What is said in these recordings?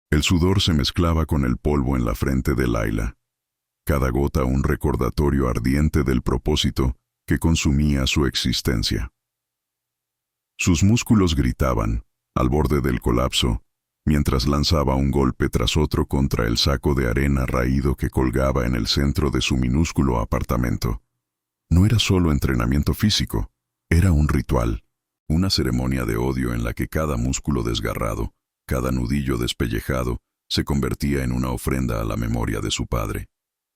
El sudor se mezclaba con el polvo en la frente de Laila, cada gota un recordatorio ardiente del propósito que consumía su existencia. Sus músculos gritaban, al borde del colapso, mientras lanzaba un golpe tras otro contra el saco de arena raído que colgaba en el centro de su minúsculo apartamento. No era solo entrenamiento físico, era un ritual, una ceremonia de odio en la que cada músculo desgarrado, cada nudillo despellejado, se convertía en una ofrenda a la memoria de su padre.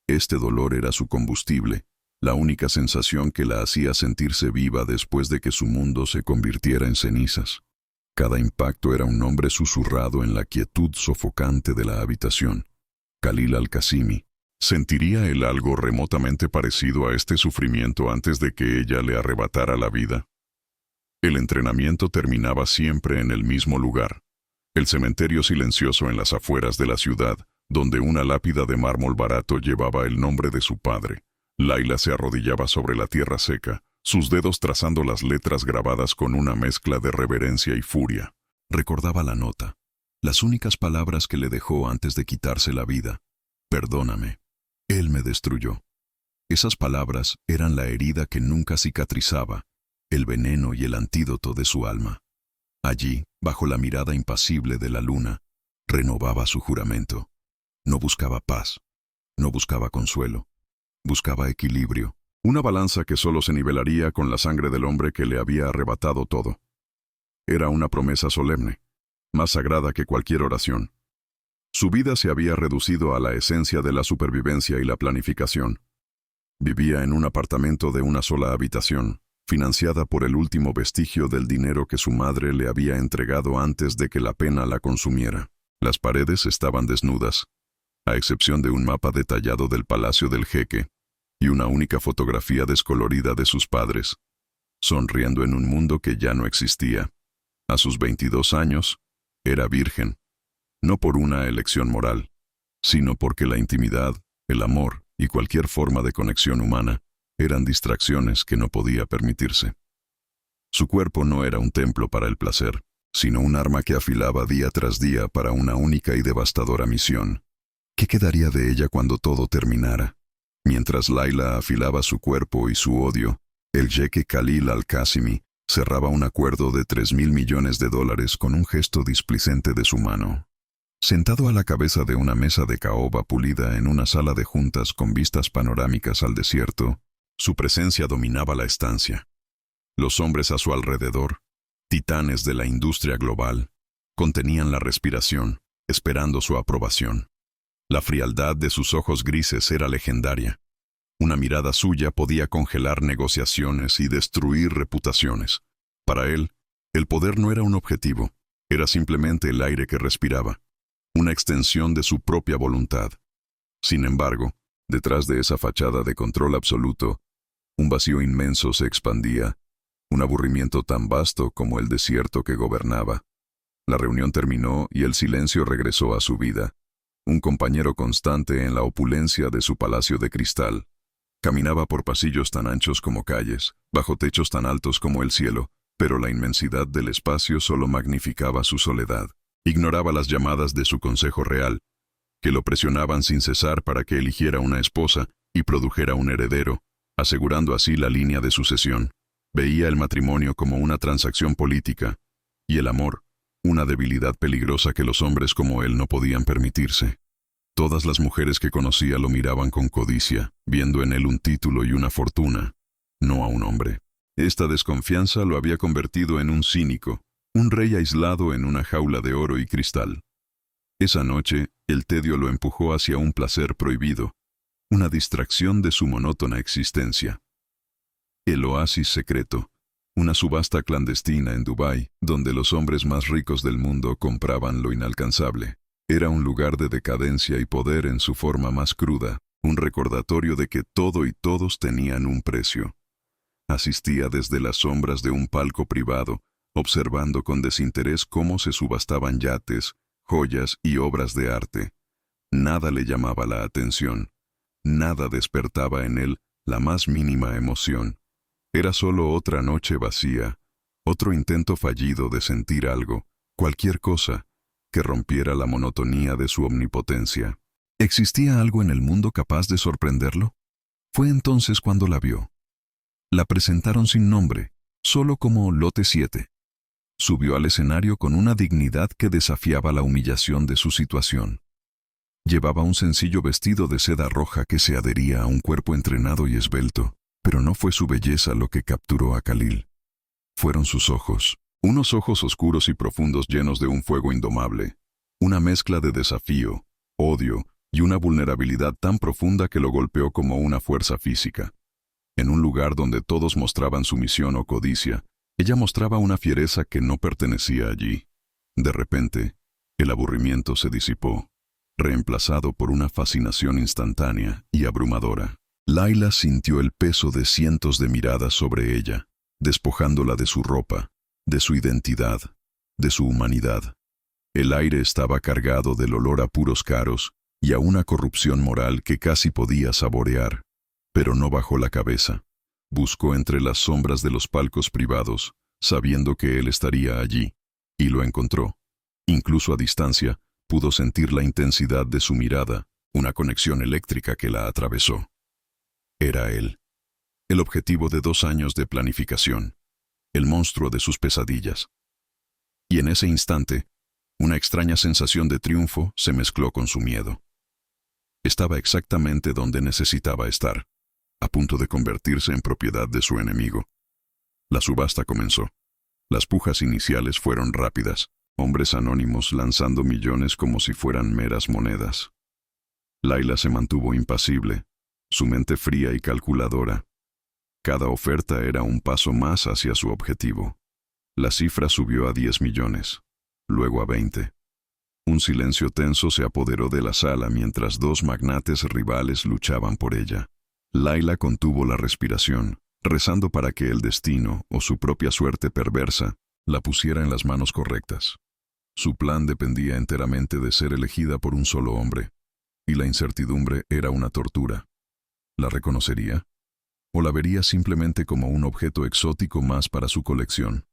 Este dolor era su combustible, la única sensación que la hacía sentirse viva después de que su mundo se convirtiera en cenizas. Cada impacto era un nombre susurrado en la quietud sofocante de la habitación. Khalil al-Qasimi. ¿Sentiría él algo remotamente parecido a este sufrimiento antes de que ella le arrebatara la vida? El entrenamiento terminaba siempre en el mismo lugar, el cementerio silencioso en las afueras de la ciudad, donde una lápida de mármol barato llevaba el nombre de su padre. Laila se arrodillaba sobre la tierra seca, sus dedos trazando las letras grabadas con una mezcla de reverencia y furia. Recordaba la nota, las únicas palabras que le dejó antes de quitarse la vida. Perdóname. Él me destruyó. Esas palabras eran la herida que nunca cicatrizaba, el veneno y el antídoto de su alma. Allí, bajo la mirada impasible de la luna, renovaba su juramento. No buscaba paz, no buscaba consuelo, buscaba equilibrio, una balanza que solo se nivelaría con la sangre del hombre que le había arrebatado todo. Era una promesa solemne, más sagrada que cualquier oración. Su vida se había reducido a la esencia de la supervivencia y la planificación. Vivía en un apartamento de una sola habitación, financiada por el último vestigio del dinero que su madre le había entregado antes de que la pena la consumiera. Las paredes estaban desnudas, a excepción de un mapa detallado del palacio del jeque y una única fotografía descolorida de sus padres, sonriendo en un mundo que ya no existía. A sus 22 años, era virgen, no por una elección moral, sino porque la intimidad, el amor y cualquier forma de conexión humana eran distracciones que no podía permitirse. Su cuerpo no era un templo para el placer, sino un arma que afilaba día tras día para una única y devastadora misión. ¿Qué quedaría de ella cuando todo terminara? Mientras Laila afilaba su cuerpo y su odio, el jeque Khalil al-Qasimi cerraba un acuerdo de $3.000 millones con un gesto displicente de su mano. Sentado a la cabeza de una mesa de caoba pulida en una sala de juntas con vistas panorámicas al desierto, su presencia dominaba la estancia. Los hombres a su alrededor, titanes de la industria global, contenían la respiración, esperando su aprobación. La frialdad de sus ojos grises era legendaria. Una mirada suya podía congelar negociaciones y destruir reputaciones. Para él, el poder no era un objetivo, era simplemente el aire que respiraba, una extensión de su propia voluntad. Sin embargo, detrás de esa fachada de control absoluto, un vacío inmenso se expandía, un aburrimiento tan vasto como el desierto que gobernaba. La reunión terminó y el silencio regresó a su vida. Un compañero constante en la opulencia de su palacio de cristal. Caminaba por pasillos tan anchos como calles, bajo techos tan altos como el cielo, pero la inmensidad del espacio solo magnificaba su soledad. Ignoraba las llamadas de su consejo real, que lo presionaban sin cesar para que eligiera una esposa y produjera un heredero, asegurando así la línea de sucesión. Veía el matrimonio como una transacción política, y el amor, una debilidad peligrosa que los hombres como él no podían permitirse. Todas las mujeres que conocía lo miraban con codicia, viendo en él un título y una fortuna, no a un hombre. Esta desconfianza lo había convertido en un cínico, un rey aislado en una jaula de oro y cristal. Esa noche, el tedio lo empujó hacia un placer prohibido, una distracción de su monótona existencia. El oasis secreto, una subasta clandestina en Dubái, donde los hombres más ricos del mundo compraban lo inalcanzable. Era un lugar de decadencia y poder en su forma más cruda, un recordatorio de que todo y todos tenían un precio. Asistía desde las sombras de un palco privado, observando con desinterés cómo se subastaban yates, joyas y obras de arte. Nada le llamaba la atención, nada despertaba en él la más mínima emoción. Era solo otra noche vacía, otro intento fallido de sentir algo, cualquier cosa, que rompiera la monotonía de su omnipotencia. ¿Existía algo en el mundo capaz de sorprenderlo? Fue entonces cuando la vio. La presentaron sin nombre, solo como Lote 7. Subió al escenario con una dignidad que desafiaba la humillación de su situación. Llevaba un sencillo vestido de seda roja que se adhería a un cuerpo entrenado y esbelto, pero no fue su belleza lo que capturó a Khalil. Fueron sus ojos, unos ojos oscuros y profundos llenos de un fuego indomable, una mezcla de desafío, odio y una vulnerabilidad tan profunda que lo golpeó como una fuerza física. En un lugar donde todos mostraban sumisión o codicia, ella mostraba una fiereza que no pertenecía allí. De repente, el aburrimiento se disipó, reemplazado por una fascinación instantánea y abrumadora. Layla sintió el peso de cientos de miradas sobre ella, despojándola de su ropa, de su identidad, de su humanidad. El aire estaba cargado del olor a puros caros y a una corrupción moral que casi podía saborear, pero no bajó la cabeza. Buscó entre las sombras de los palcos privados, sabiendo que él estaría allí, y lo encontró. Incluso a distancia, pudo sentir la intensidad de su mirada, una conexión eléctrica que la atravesó. Era él, el objetivo de 2 años de planificación, el monstruo de sus pesadillas. Y en ese instante, una extraña sensación de triunfo se mezcló con su miedo. Estaba exactamente donde necesitaba estar, a punto de convertirse en propiedad de su enemigo. La subasta comenzó. Las pujas iniciales fueron rápidas, hombres anónimos lanzando millones como si fueran meras monedas. Layla se mantuvo impasible, su mente fría y calculadora. Cada oferta era un paso más hacia su objetivo. La cifra subió a 10 millones, luego a 20. Un silencio tenso se apoderó de la sala mientras 2 magnates rivales luchaban por ella. Layla contuvo la respiración, rezando para que el destino o su propia suerte perversa la pusiera en las manos correctas. Su plan dependía enteramente de ser elegida por un solo hombre, y la incertidumbre era una tortura. ¿La reconocería? ¿O la vería simplemente como un objeto exótico más para su colección?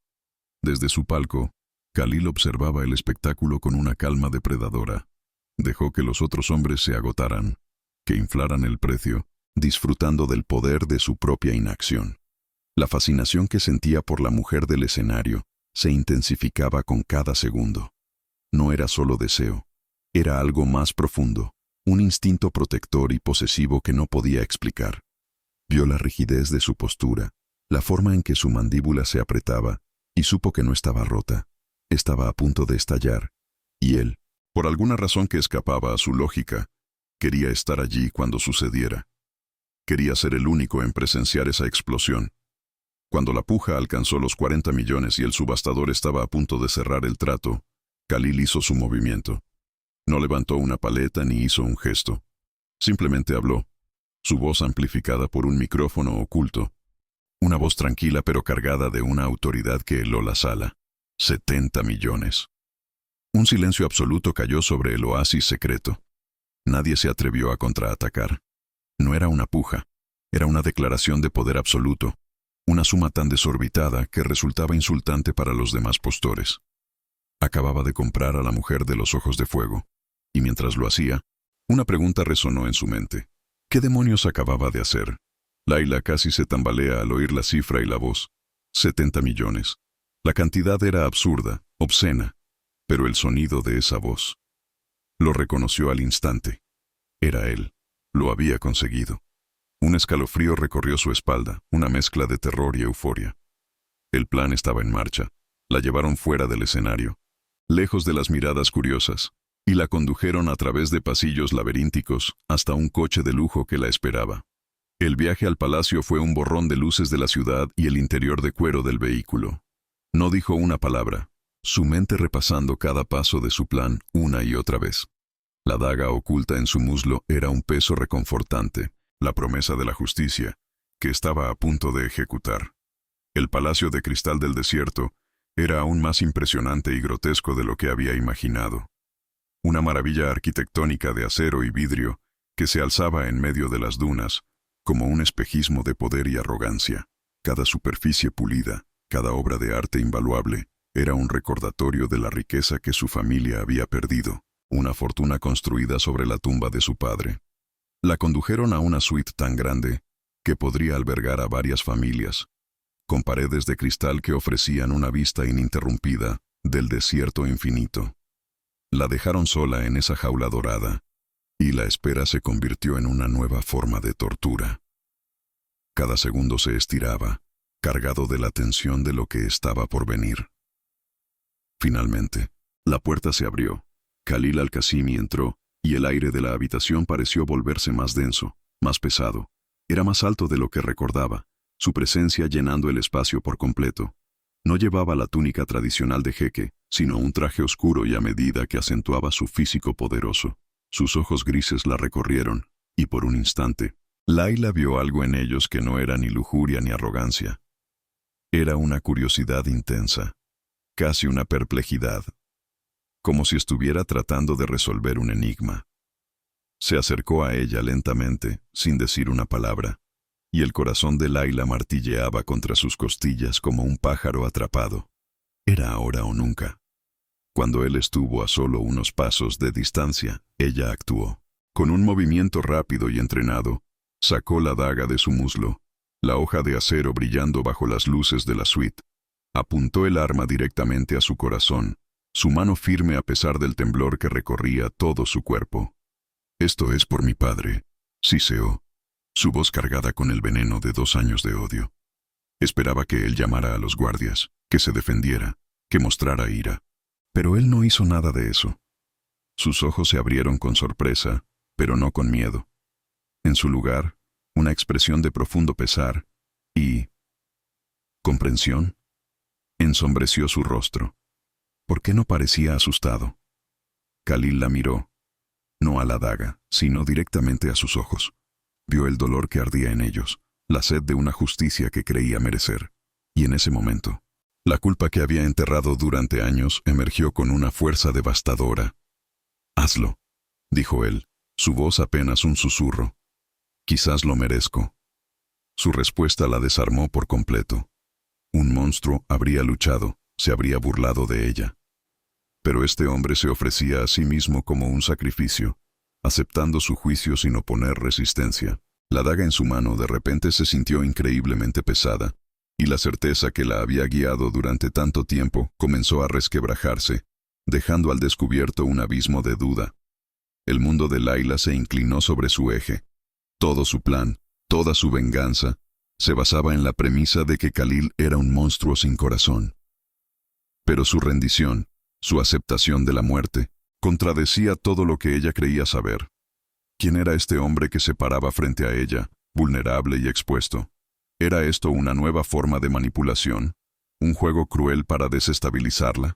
Desde su palco, Khalil observaba el espectáculo con una calma depredadora. Dejó que los otros hombres se agotaran, que inflaran el precio, disfrutando del poder de su propia inacción. La fascinación que sentía por la mujer del escenario se intensificaba con cada segundo. No era solo deseo, era algo más profundo, un instinto protector y posesivo que no podía explicar. Vio la rigidez de su postura, la forma en que su mandíbula se apretaba, y supo que no estaba rota. Estaba a punto de estallar, y él, por alguna razón que escapaba a su lógica, quería estar allí cuando sucediera. Quería ser el único en presenciar esa explosión. Cuando la puja alcanzó los 40 millones y el subastador estaba a punto de cerrar el trato, Khalil hizo su movimiento. No levantó una paleta ni hizo un gesto. Simplemente habló, su voz amplificada por un micrófono oculto. Una voz tranquila pero cargada de una autoridad que heló la sala. 70 millones. Un silencio absoluto cayó sobre el oasis secreto. Nadie se atrevió a contraatacar. No era una puja, era una declaración de poder absoluto, una suma tan desorbitada que resultaba insultante para los demás postores. Acababa de comprar a la mujer de los ojos de fuego, y mientras lo hacía, una pregunta resonó en su mente. ¿Qué demonios acababa de hacer? Layla casi se tambalea al oír la cifra y la voz. 70 millones. La cantidad era absurda, obscena, pero el sonido de esa voz. Lo reconoció al instante. Era él. Lo había conseguido. Un escalofrío recorrió su espalda, una mezcla de terror y euforia. El plan estaba en marcha. La llevaron fuera del escenario, lejos de las miradas curiosas, y la condujeron a través de pasillos laberínticos hasta un coche de lujo que la esperaba. El viaje al palacio fue un borrón de luces de la ciudad y el interior de cuero del vehículo. No dijo una palabra, su mente repasando cada paso de su plan una y otra vez. La daga oculta en su muslo era un peso reconfortante, la promesa de la justicia, que estaba a punto de ejecutar. El palacio de cristal del desierto era aún más impresionante y grotesco de lo que había imaginado. Una maravilla arquitectónica de acero y vidrio que se alzaba en medio de las dunas, como un espejismo de poder y arrogancia. Cada superficie pulida, cada obra de arte invaluable, Era un recordatorio de la riqueza que su familia había perdido, una fortuna construida sobre la tumba de su padre. La condujeron a una suite tan grande que podría albergar a varias familias, con paredes de cristal que ofrecían una vista ininterrumpida del desierto infinito. La dejaron sola en esa jaula dorada, y la espera se convirtió en una nueva forma de tortura. Cada segundo se estiraba, cargado de la tensión de lo que estaba por venir. Finalmente, la puerta se abrió. Khalil al-Qasimi entró, y el aire de la habitación pareció volverse más denso, más pesado. Era más alto de lo que recordaba, su presencia llenando el espacio por completo. No llevaba la túnica tradicional de jeque, sino un traje oscuro y a medida que acentuaba su físico poderoso. Sus ojos grises la recorrieron, y por un instante, Layla vio algo en ellos que no era ni lujuria ni arrogancia. Era una curiosidad intensa, casi una perplejidad, como si estuviera tratando de resolver un enigma. Se acercó a ella lentamente, sin decir una palabra, y el corazón de Layla martilleaba contra sus costillas como un pájaro atrapado. Era ahora o nunca. Cuando él estuvo a solo unos pasos de distancia, ella actuó. Con un movimiento rápido y entrenado, sacó la daga de su muslo, la hoja de acero brillando bajo las luces de la suite. Apuntó el arma directamente a su corazón, su mano firme a pesar del temblor que recorría todo su cuerpo. «Esto es por mi padre», siseó, su voz cargada con el veneno de 2 años de odio. Esperaba que él llamara a los guardias, que se defendiera, que mostrara ira. Pero él no hizo nada de eso. Sus ojos se abrieron con sorpresa, pero no con miedo. En su lugar, una expresión de profundo pesar y comprensión ensombreció su rostro. ¿Por qué no parecía asustado? Khalil la miró, no a la daga, sino directamente a sus ojos. Vio el dolor que ardía en ellos, la sed de una justicia que creía merecer. Y en ese momento, la culpa que había enterrado durante años emergió con una fuerza devastadora. «Hazlo», dijo él, su voz apenas un susurro. «Quizás lo merezco». Su respuesta la desarmó por completo. Un monstruo habría luchado, se habría burlado de ella. Pero este hombre se ofrecía a sí mismo como un sacrificio, aceptando su juicio sin oponer resistencia. La daga en su mano de repente se sintió increíblemente pesada, y la certeza que la había guiado durante tanto tiempo comenzó a resquebrajarse, dejando al descubierto un abismo de duda. El mundo de Layla se inclinó sobre su eje. Todo su plan, toda su venganza, se basaba en la premisa de que Khalil era un monstruo sin corazón. Pero su rendición, su aceptación de la muerte, contradecía todo lo que ella creía saber. ¿Quién era este hombre que se paraba frente a ella, vulnerable y expuesto? ¿Era esto una nueva forma de manipulación? ¿Un juego cruel para desestabilizarla?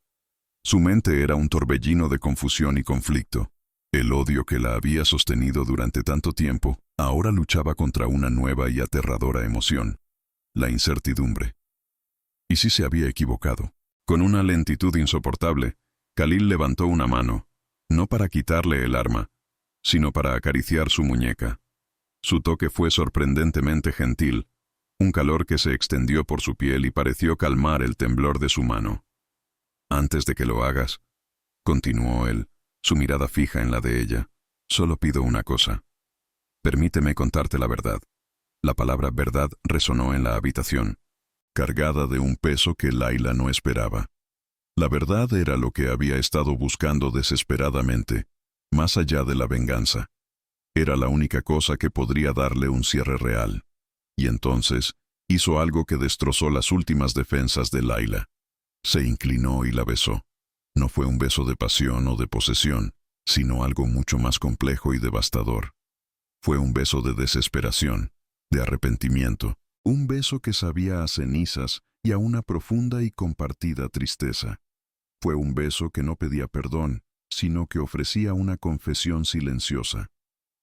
Su mente era un torbellino de confusión y conflicto. El odio que la había sostenido durante tanto tiempo, ahora luchaba contra una nueva y aterradora emoción: la incertidumbre. ¿Y si se había equivocado? Con una lentitud insoportable, Khalil levantó una mano, no para quitarle el arma, sino para acariciar su muñeca. Su toque fue sorprendentemente gentil, un calor que se extendió por su piel y pareció calmar el temblor de su mano. «Antes de que lo hagas», continuó él, su mirada fija en la de ella, «solo pido una cosa. Permíteme contarte la verdad». La palabra verdad resonó en la habitación, cargada de un peso que Layla no esperaba. La verdad era lo que había estado buscando desesperadamente, más allá de la venganza. Era la única cosa que podría darle un cierre real. Y entonces hizo algo que destrozó las últimas defensas de Layla. Se inclinó y la besó. No fue un beso de pasión o de posesión, sino algo mucho más complejo y devastador. Fue un beso de desesperación, de arrepentimiento, un beso que sabía a cenizas y a una profunda y compartida tristeza. Fue un beso que no pedía perdón, sino que ofrecía una confesión silenciosa.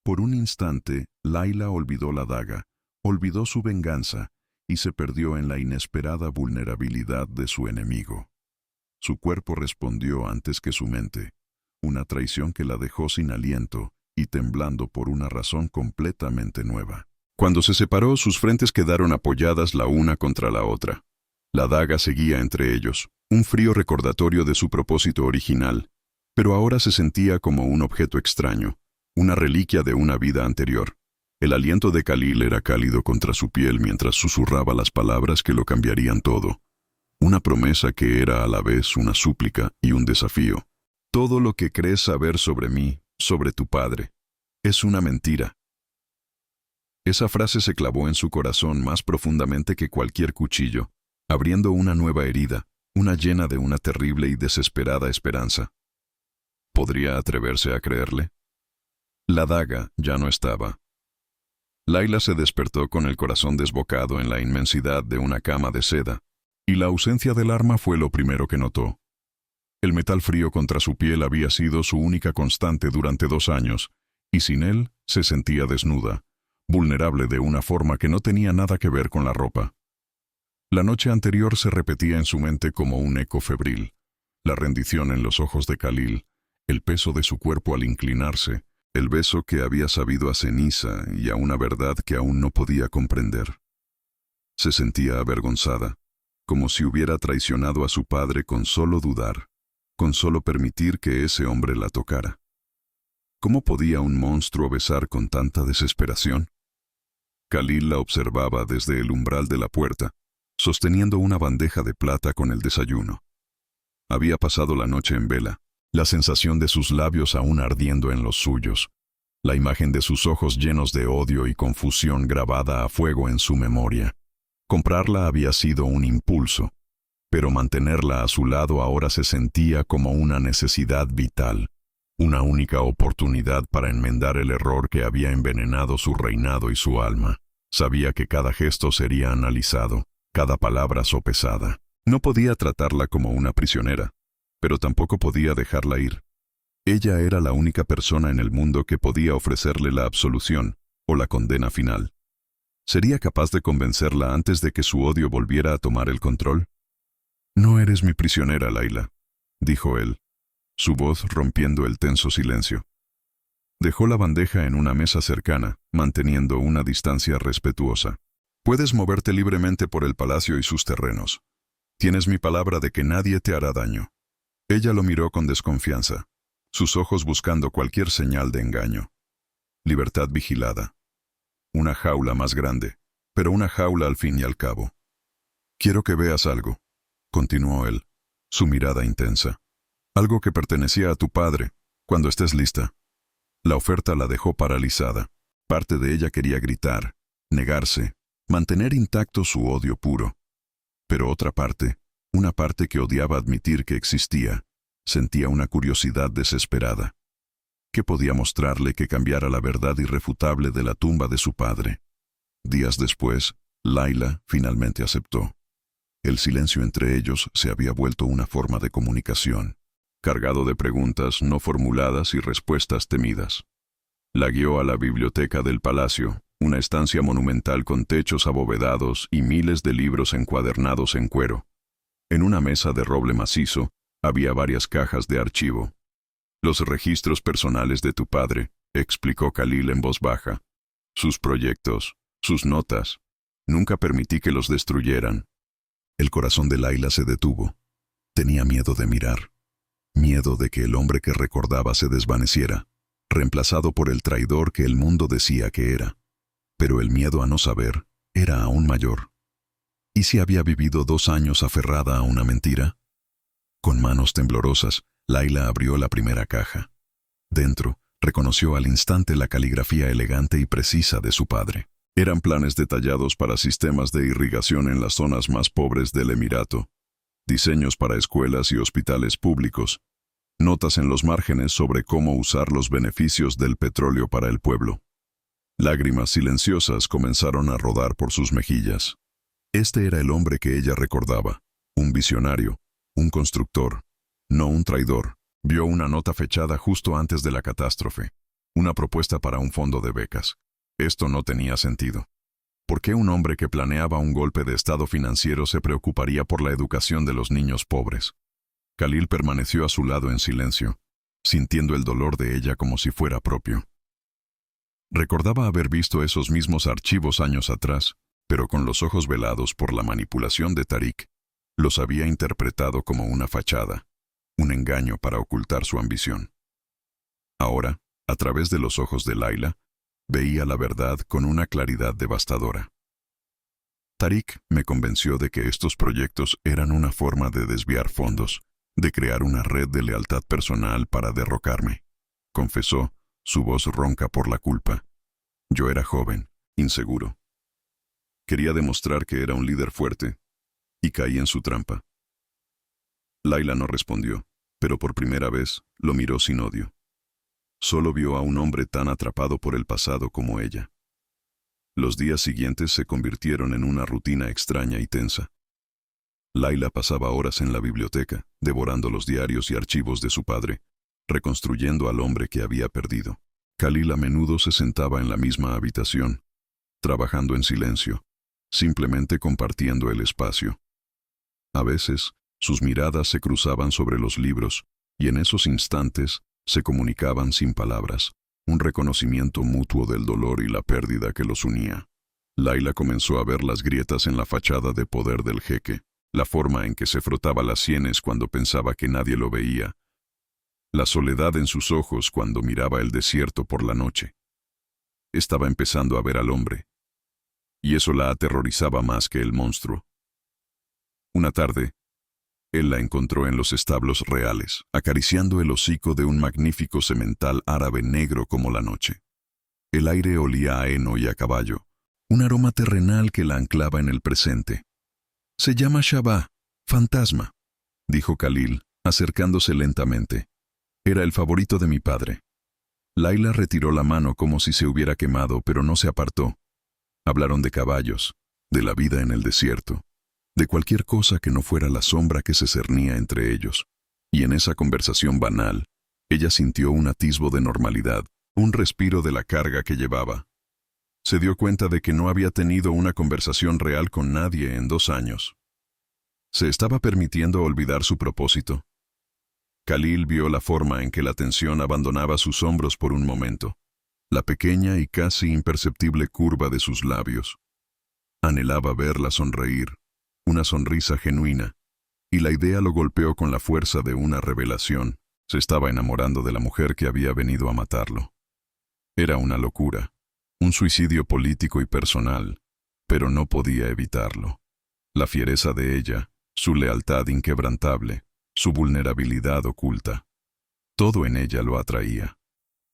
Por un instante, Layla olvidó la daga, olvidó su venganza y se perdió en la inesperada vulnerabilidad de su enemigo. Su cuerpo respondió antes que su mente, una traición que la dejó sin aliento y temblando por una razón completamente nueva. Cuando se separó, sus frentes quedaron apoyadas la una contra la otra. La daga seguía entre ellos, un frío recordatorio de su propósito original, pero ahora se sentía como un objeto extraño, una reliquia de una vida anterior. El aliento de Khalil era cálido contra su piel mientras susurraba las palabras que lo cambiarían todo. Una promesa que era a la vez una súplica y un desafío. Todo lo que crees saber sobre mí, sobre tu padre, es una mentira. Esa frase se clavó en su corazón más profundamente que cualquier cuchillo, abriendo una nueva herida, una llena de una terrible y desesperada esperanza. ¿Podría atreverse a creerle? La daga ya no estaba. Layla se despertó con el corazón desbocado en la inmensidad de una cama de seda, y la ausencia del arma fue lo primero que notó. El metal frío contra su piel había sido su única constante durante 2 años, y sin él se sentía desnuda, vulnerable de una forma que no tenía nada que ver con la ropa. La noche anterior se repetía en su mente como un eco febril, la rendición en los ojos de Khalil, el peso de su cuerpo al inclinarse, el beso que había sabido a ceniza y a una verdad que aún no podía comprender. Se sentía avergonzada, como si hubiera traicionado a su padre con solo dudar, con solo permitir que ese hombre la tocara. ¿Cómo podía un monstruo besar con tanta desesperación? Khalil la observaba desde el umbral de la puerta, sosteniendo una bandeja de plata con el desayuno. Había pasado la noche en vela, la sensación de sus labios aún ardiendo en los suyos, la imagen de sus ojos llenos de odio y confusión grabada a fuego en su memoria. Comprarla había sido un impulso, pero mantenerla a su lado ahora se sentía como una necesidad vital, una única oportunidad para enmendar el error que había envenenado su reinado y su alma. Sabía que cada gesto sería analizado, cada palabra sopesada. No podía tratarla como una prisionera, pero tampoco podía dejarla ir. Ella era la única persona en el mundo que podía ofrecerle la absolución o la condena final. ¿Sería capaz de convencerla antes de que su odio volviera a tomar el control? «No eres mi prisionera, Layla», dijo él, su voz rompiendo el tenso silencio. Dejó la bandeja en una mesa cercana, manteniendo una distancia respetuosa. «Puedes moverte libremente por el palacio y sus terrenos. Tienes mi palabra de que nadie te hará daño». Ella lo miró con desconfianza, sus ojos buscando cualquier señal de engaño. Libertad vigilada. Una jaula más grande, pero una jaula al fin y al cabo. «Quiero que veas algo», continuó él, su mirada intensa. «Algo que pertenecía a tu padre, cuando estés lista». La oferta la dejó paralizada. Parte de ella quería gritar, negarse, mantener intacto su odio puro. Pero otra parte, una parte que odiaba admitir que existía, sentía una curiosidad desesperada. ¿Qué podía mostrarle que cambiara la verdad irrefutable de la tumba de su padre? Días después, Layla finalmente aceptó. El silencio entre ellos se había vuelto una forma de comunicación, cargado de preguntas no formuladas y respuestas temidas. La guió a la biblioteca del palacio, una estancia monumental con techos abovedados y miles de libros encuadernados en cuero. En una mesa de roble macizo había varias cajas de archivo. «Los registros personales de tu padre», explicó Khalil en voz baja. «Sus proyectos, sus notas. Nunca permití que los destruyeran». El corazón de Layla se detuvo. Tenía miedo de mirar. Miedo de que el hombre que recordaba se desvaneciera, reemplazado por el traidor que el mundo decía que era. Pero el miedo a no saber era aún mayor. ¿Y si había vivido 2 años aferrada a una mentira? Con manos temblorosas, Layla abrió la primera caja. Dentro, reconoció al instante la caligrafía elegante y precisa de su padre. Eran planes detallados para sistemas de irrigación en las zonas más pobres del Emirato, diseños para escuelas y hospitales públicos, notas en los márgenes sobre cómo usar los beneficios del petróleo para el pueblo. Lágrimas silenciosas comenzaron a rodar por sus mejillas. Este era el hombre que ella recordaba, un visionario, un constructor, no un traidor. Vio una nota fechada justo antes de la catástrofe, una propuesta para un fondo de becas. Esto no tenía sentido. ¿Por qué un hombre que planeaba un golpe de estado financiero se preocuparía por la educación de los niños pobres? Khalil permaneció a su lado en silencio, sintiendo el dolor de ella como si fuera propio. Recordaba haber visto esos mismos archivos años atrás, pero con los ojos velados por la manipulación de Tariq. Los había interpretado como una fachada, un engaño para ocultar su ambición. Ahora, a través de los ojos de Laila, veía la verdad con una claridad devastadora. Tariq me convenció de que estos proyectos eran una forma de desviar fondos, de crear una red de lealtad personal para derrocarme, confesó, su voz ronca por la culpa. Yo era joven, inseguro. Quería demostrar que era un líder fuerte, y caí en su trampa. Laila no respondió, pero por primera vez lo miró sin odio. Solo vio a un hombre tan atrapado por el pasado como ella. Los días siguientes se convirtieron en una rutina extraña y tensa. Laila pasaba horas en la biblioteca, devorando los diarios y archivos de su padre, reconstruyendo al hombre que había perdido. Khalil a menudo se sentaba en la misma habitación, trabajando en silencio, simplemente compartiendo el espacio. A veces, sus miradas se cruzaban sobre los libros, y en esos instantes se comunicaban sin palabras, un reconocimiento mutuo del dolor y la pérdida que los unía. Laila comenzó a ver las grietas en la fachada de poder del jeque, la forma en que se frotaba las sienes cuando pensaba que nadie lo veía, la soledad en sus ojos cuando miraba el desierto por la noche. Estaba empezando a ver al hombre, y eso la aterrorizaba más que el monstruo. Una tarde, él la encontró en los establos reales, acariciando el hocico de un magnífico semental árabe negro como la noche. El aire olía a heno y a caballo, un aroma terrenal que la anclaba en el presente. «Se llama Shabá, fantasma», dijo Khalil, acercándose lentamente. «Era el favorito de mi padre». Laila retiró la mano como si se hubiera quemado, pero no se apartó. Hablaron de caballos, de la vida en el desierto, de cualquier cosa que no fuera la sombra que se cernía entre ellos. Y en esa conversación banal, ella sintió un atisbo de normalidad, un respiro de la carga que llevaba. Se dio cuenta de que no había tenido una conversación real con nadie en 2 años. Se estaba permitiendo olvidar su propósito. Khalil vio la forma en que la tensión abandonaba sus hombros por un momento, la pequeña y casi imperceptible curva de sus labios. Anhelaba verla sonreír, una sonrisa genuina, y la idea lo golpeó con la fuerza de una revelación. Se estaba enamorando de la mujer que había venido a matarlo. Era una locura, un suicidio político y personal, pero no podía evitarlo. La fiereza de ella, su lealtad inquebrantable, su vulnerabilidad oculta. Todo en ella lo atraía.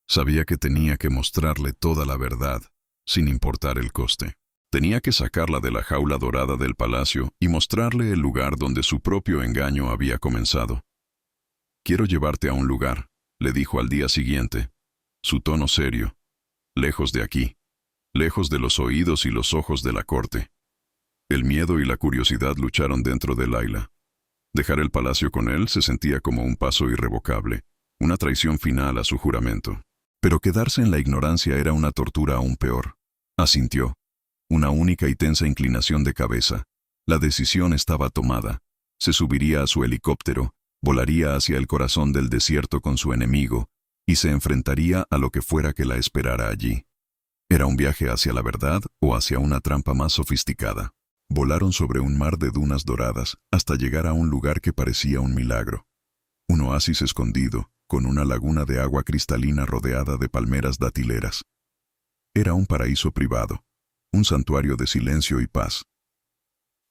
Sabía que tenía que mostrarle toda la verdad, sin importar el coste. Tenía que sacarla de la jaula dorada del palacio y mostrarle el lugar donde su propio engaño había comenzado. «Quiero llevarte a un lugar», le dijo al día siguiente, su tono serio. «Lejos de aquí, lejos de los oídos y los ojos de la corte». El miedo y la curiosidad lucharon dentro de Laila. Dejar el palacio con él se sentía como un paso irrevocable, una traición final a su juramento. Pero quedarse en la ignorancia era una tortura aún peor. Asintió. Una única y tensa inclinación de cabeza. La decisión estaba tomada. Se subiría a su helicóptero, volaría hacia el corazón del desierto con su enemigo, y se enfrentaría a lo que fuera que la esperara allí. ¿Era un viaje hacia la verdad o hacia una trampa más sofisticada? Volaron sobre un mar de dunas doradas hasta llegar a un lugar que parecía un milagro. Un oasis escondido, con una laguna de agua cristalina rodeada de palmeras datileras. Era un paraíso privado, un santuario de silencio y paz.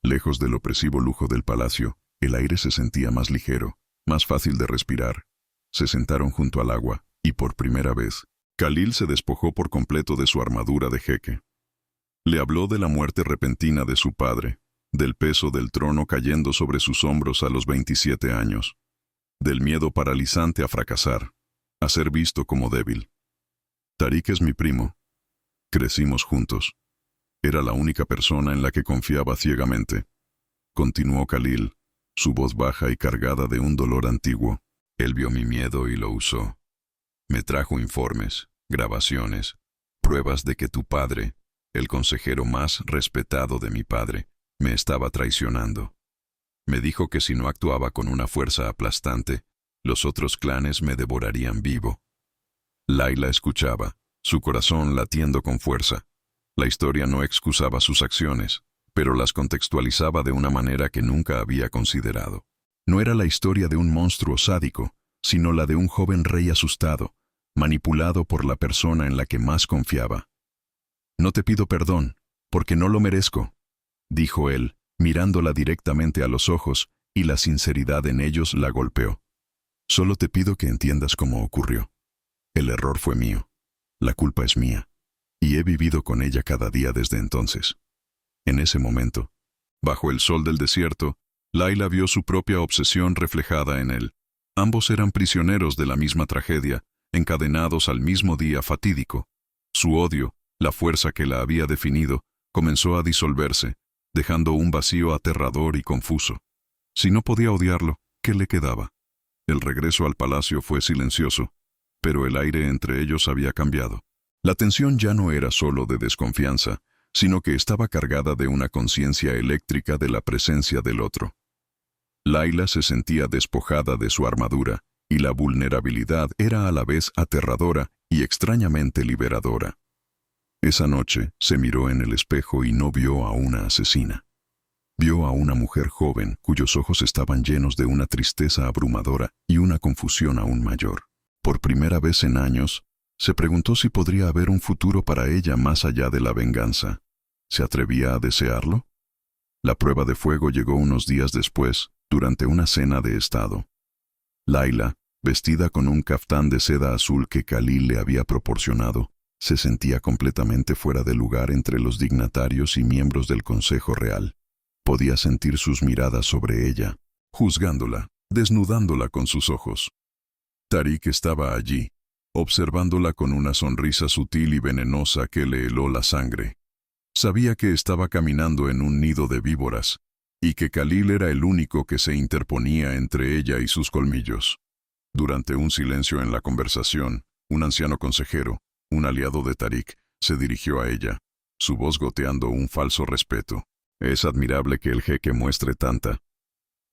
Lejos del opresivo lujo del palacio, el aire se sentía más ligero, más fácil de respirar. Se sentaron junto al agua, y por primera vez, Khalil se despojó por completo de su armadura de jeque. Le habló de la muerte repentina de su padre, del peso del trono cayendo sobre sus hombros a los 27 años, del miedo paralizante a fracasar, a ser visto como débil. «Tariq es mi primo. Crecimos juntos. Era la única persona en la que confiaba ciegamente», continuó Khalil, su voz baja y cargada de un dolor antiguo. «Él vio mi miedo y lo usó. Me trajo informes, grabaciones, pruebas de que tu padre, el consejero más respetado de mi padre, me estaba traicionando. Me dijo que si no actuaba con una fuerza aplastante, los otros clanes me devorarían vivo». Laila escuchaba, su corazón latiendo con fuerza. La historia no excusaba sus acciones, pero las contextualizaba de una manera que nunca había considerado. No era la historia de un monstruo sádico, sino la de un joven rey asustado, manipulado por la persona en la que más confiaba. «No te pido perdón, porque no lo merezco», dijo él, mirándola directamente a los ojos, y la sinceridad en ellos la golpeó. «Solo te pido que entiendas cómo ocurrió. El error fue mío. La culpa es mía. Y he vivido con ella cada día desde entonces». En ese momento, bajo el sol del desierto, Layla vio su propia obsesión reflejada en él. Ambos eran prisioneros de la misma tragedia, encadenados al mismo día fatídico. Su odio, la fuerza que la había definido, comenzó a disolverse, dejando un vacío aterrador y confuso. Si no podía odiarlo, ¿qué le quedaba? El regreso al palacio fue silencioso, pero el aire entre ellos había cambiado. La tensión ya no era solo de desconfianza, sino que estaba cargada de una conciencia eléctrica de la presencia del otro. Layla se sentía despojada de su armadura, y la vulnerabilidad era a la vez aterradora y extrañamente liberadora. Esa noche se miró en el espejo y no vio a una asesina. Vio a una mujer joven cuyos ojos estaban llenos de una tristeza abrumadora y una confusión aún mayor. Por primera vez en años, se preguntó si podría haber un futuro para ella más allá de la venganza. ¿Se atrevía a desearlo? La prueba de fuego llegó unos días después, durante una cena de estado. Layla, vestida con un caftán de seda azul que Khalil le había proporcionado, se sentía completamente fuera de lugar entre los dignatarios y miembros del Consejo Real. Podía sentir sus miradas sobre ella, juzgándola, desnudándola con sus ojos. Tariq estaba allí, observándola con una sonrisa sutil y venenosa que le heló la sangre. Sabía que estaba caminando en un nido de víboras, y que Khalil era el único que se interponía entre ella y sus colmillos. Durante un silencio en la conversación, un anciano consejero, un aliado de Tariq, se dirigió a ella, su voz goteando un falso respeto. «Es admirable que el jeque muestre tanta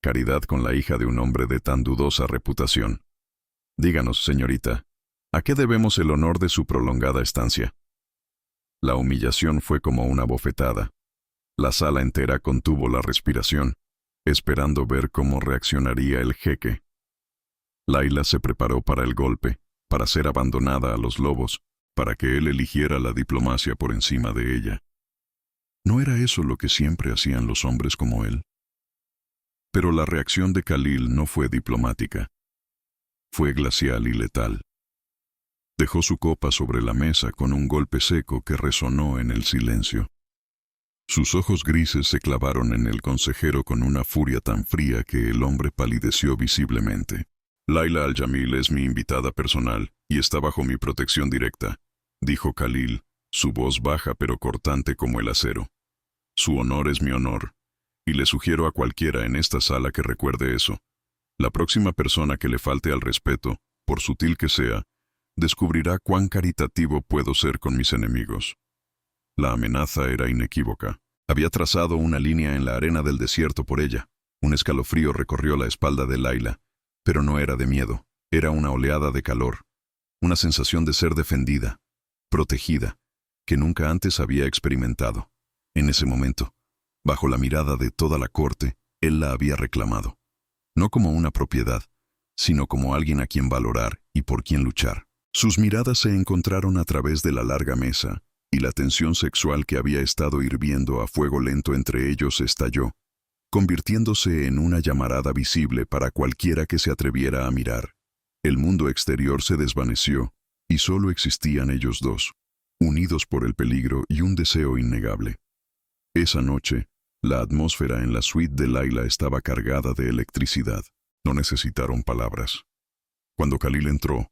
caridad con la hija de un hombre de tan dudosa reputación. Díganos, señorita, ¿a qué debemos el honor de su prolongada estancia?» La humillación fue como una bofetada. La sala entera contuvo la respiración, esperando ver cómo reaccionaría el jeque. Layla se preparó para el golpe, para ser abandonada a los lobos, para que él eligiera la diplomacia por encima de ella. ¿No era eso lo que siempre hacían los hombres como él? Pero la reacción de Khalil no fue diplomática. Fue glacial y letal. Dejó su copa sobre la mesa con un golpe seco que resonó en el silencio. Sus ojos grises se clavaron en el consejero con una furia tan fría que el hombre palideció visiblemente. «Layla Al-Jamil es mi invitada personal y está bajo mi protección directa», dijo Khalil, su voz baja pero cortante como el acero. «Su honor es mi honor, y le sugiero a cualquiera en esta sala que recuerde eso. La próxima persona que le falte al respeto, por sutil que sea, descubrirá cuán caritativo puedo ser con mis enemigos». La amenaza era inequívoca. Había trazado una línea en la arena del desierto por ella. Un escalofrío recorrió la espalda de Layla, pero no era de miedo, era una oleada de calor, una sensación de ser defendida, protegida, que nunca antes había experimentado. En ese momento, bajo la mirada de toda la corte, él la había reclamado, no como una propiedad, sino como alguien a quien valorar y por quien luchar. Sus miradas se encontraron a través de la larga mesa, y la tensión sexual que había estado hirviendo a fuego lento entre ellos estalló, convirtiéndose en una llamarada visible para cualquiera que se atreviera a mirar. El mundo exterior se desvaneció, y solo existían ellos dos, unidos por el peligro y un deseo innegable. Esa noche, la atmósfera en la suite de Layla estaba cargada de electricidad. No necesitaron palabras. Cuando Khalil entró,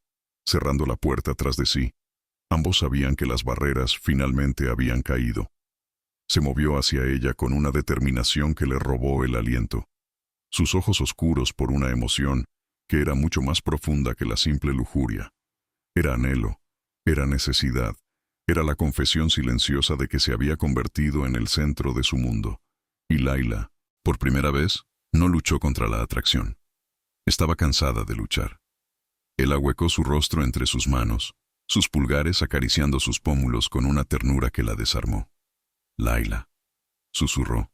cerrando la puerta tras de sí, ambos sabían que las barreras finalmente habían caído. Se movió hacia ella con una determinación que le robó el aliento. Sus ojos oscuros por una emoción que era mucho más profunda que la simple lujuria. Era anhelo, era necesidad, era la confesión silenciosa de que se había convertido en el centro de su mundo. Y Layla, por primera vez, no luchó contra la atracción. Estaba cansada de luchar. Él ahuecó su rostro entre sus manos, sus pulgares acariciando sus pómulos con una ternura que la desarmó. «Layla», susurró,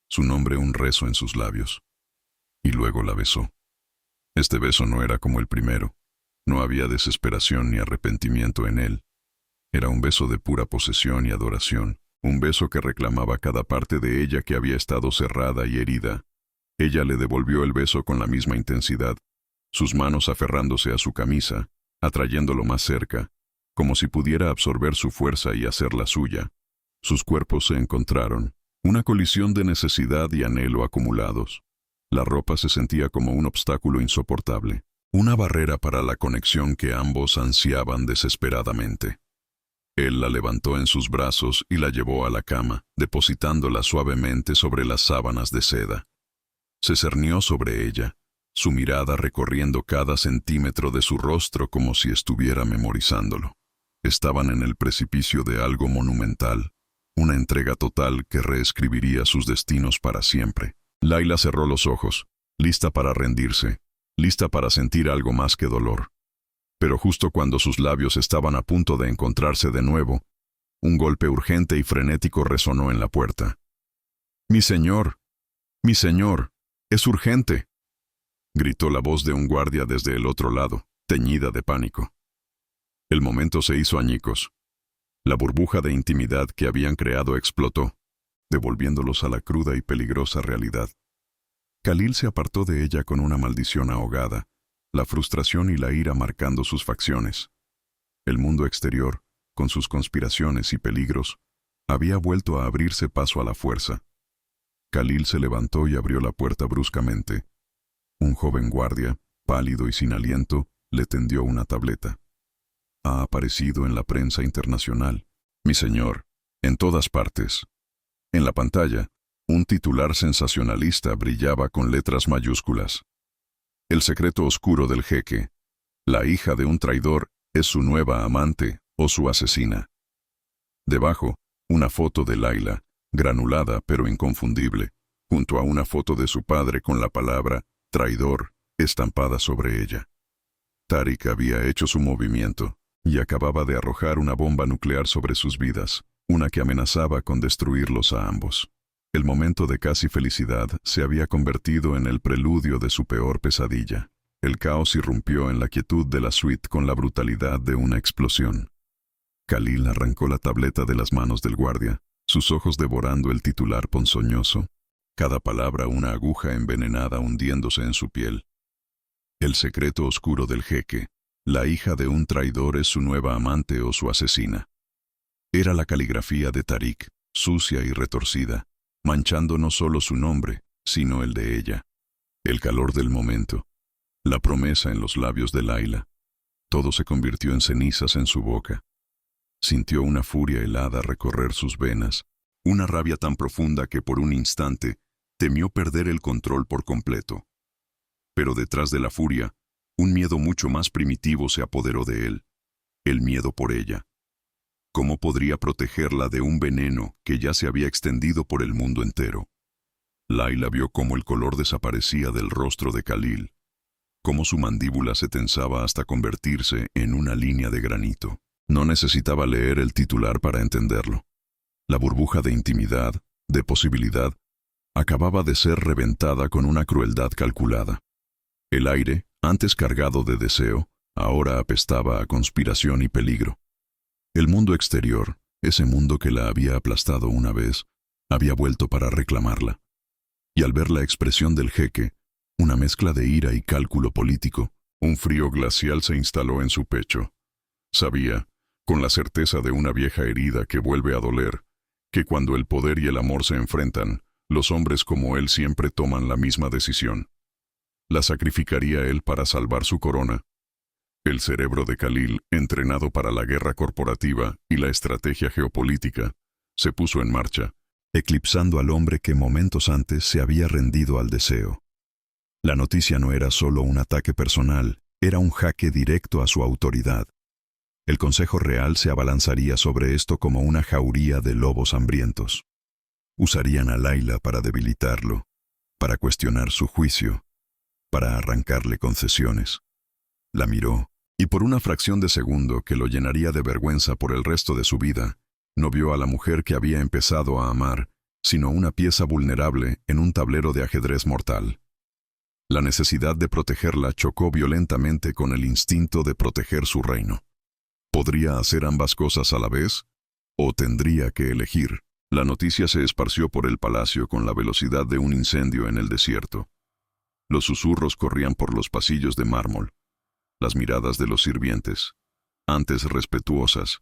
su nombre un rezo en sus labios, y luego la besó. Este beso no era como el primero, no había desesperación ni arrepentimiento en él. Era un beso de pura posesión y adoración, un beso que reclamaba cada parte de ella que había estado cerrada y herida. Ella le devolvió el beso con la misma intensidad, sus manos aferrándose a su camisa, atrayéndolo más cerca, como si pudiera absorber su fuerza y hacerla suya. Sus cuerpos se encontraron, una colisión de necesidad y anhelo acumulados. La ropa se sentía como un obstáculo insoportable, una barrera para la conexión que ambos ansiaban desesperadamente. Él la levantó en sus brazos y la llevó a la cama, depositándola suavemente sobre las sábanas de seda. Se cernió sobre ella, su mirada recorriendo cada centímetro de su rostro como si estuviera memorizándolo. Estaban en el precipicio de algo monumental, una entrega total que reescribiría sus destinos para siempre. Layla cerró los ojos, lista para rendirse, lista para sentir algo más que dolor. Pero justo cuando sus labios estaban a punto de encontrarse de nuevo, un golpe urgente y frenético resonó en la puerta. ¡Mi señor! ¡Mi señor! ¡Es urgente!, gritó la voz de un guardia desde el otro lado, teñida de pánico. El momento se hizo añicos. La burbuja de intimidad que habían creado explotó, devolviéndolos a la cruda y peligrosa realidad. Khalil se apartó de ella con una maldición ahogada, la frustración y la ira marcando sus facciones. El mundo exterior, con sus conspiraciones y peligros, había vuelto a abrirse paso a la fuerza. Khalil se levantó y abrió la puerta bruscamente. Un joven guardia, pálido y sin aliento, le tendió una tableta. Ha aparecido en la prensa internacional, mi señor, en todas partes. En la pantalla, un titular sensacionalista brillaba con letras mayúsculas. El secreto oscuro del jeque. La hija de un traidor es su nueva amante o su asesina. Debajo, una foto de Layla, granulada pero inconfundible, junto a una foto de su padre con la palabra traidor estampada sobre ella. Tariq había hecho su movimiento y acababa de arrojar una bomba nuclear sobre sus vidas, una que amenazaba con destruirlos a ambos. El momento de casi felicidad se había convertido en el preludio de su peor pesadilla. El caos irrumpió en la quietud de la suite con la brutalidad de una explosión. Khalil arrancó la tableta de las manos del guardia, sus ojos devorando el titular ponzoñoso, cada palabra una aguja envenenada hundiéndose en su piel. El secreto oscuro del jeque. La hija de un traidor es su nueva amante o su asesina. Era la caligrafía de Tariq, sucia y retorcida, manchando no solo su nombre, sino el de ella. El calor del momento, la promesa en los labios de Layla. Todo se convirtió en cenizas en su boca. Sintió una furia helada recorrer sus venas, una rabia tan profunda que por un instante temió perder el control por completo. Pero detrás de la furia, un miedo mucho más primitivo se apoderó de él, el miedo por ella. ¿Cómo podría protegerla de un veneno que ya se había extendido por el mundo entero? Layla vio cómo el color desaparecía del rostro de Khalil, cómo su mandíbula se tensaba hasta convertirse en una línea de granito. No necesitaba leer el titular para entenderlo. La burbuja de intimidad, de posibilidad, acababa de ser reventada con una crueldad calculada. El aire, antes cargado de deseo, ahora apestaba a conspiración y peligro. El mundo exterior, ese mundo que la había aplastado una vez, había vuelto para reclamarla. Y al ver la expresión del jeque, una mezcla de ira y cálculo político, un frío glacial se instaló en su pecho. Sabía, con la certeza de una vieja herida que vuelve a doler, que cuando el poder y el amor se enfrentan, los hombres como él siempre toman la misma decisión. ¿La sacrificaría él para salvar su corona? El cerebro de Khalil, entrenado para la guerra corporativa y la estrategia geopolítica, se puso en marcha, eclipsando al hombre que momentos antes se había rendido al deseo. La noticia no era solo un ataque personal, era un jaque directo a su autoridad. El Consejo Real se abalanzaría sobre esto como una jauría de lobos hambrientos. Usarían a Layla para debilitarlo, para cuestionar su juicio, para arrancarle concesiones. La miró, y por una fracción de segundo que lo llenaría de vergüenza por el resto de su vida, no vio a la mujer que había empezado a amar sino una pieza vulnerable en un tablero de ajedrez mortal. La necesidad de protegerla chocó violentamente con el instinto de proteger su reino. ¿Podría hacer ambas cosas a la vez? ¿O tendría que elegir? La noticia se esparció por el palacio con la velocidad de un incendio en el desierto. Los susurros corrían por los pasillos de mármol. Las miradas de los sirvientes, antes respetuosas,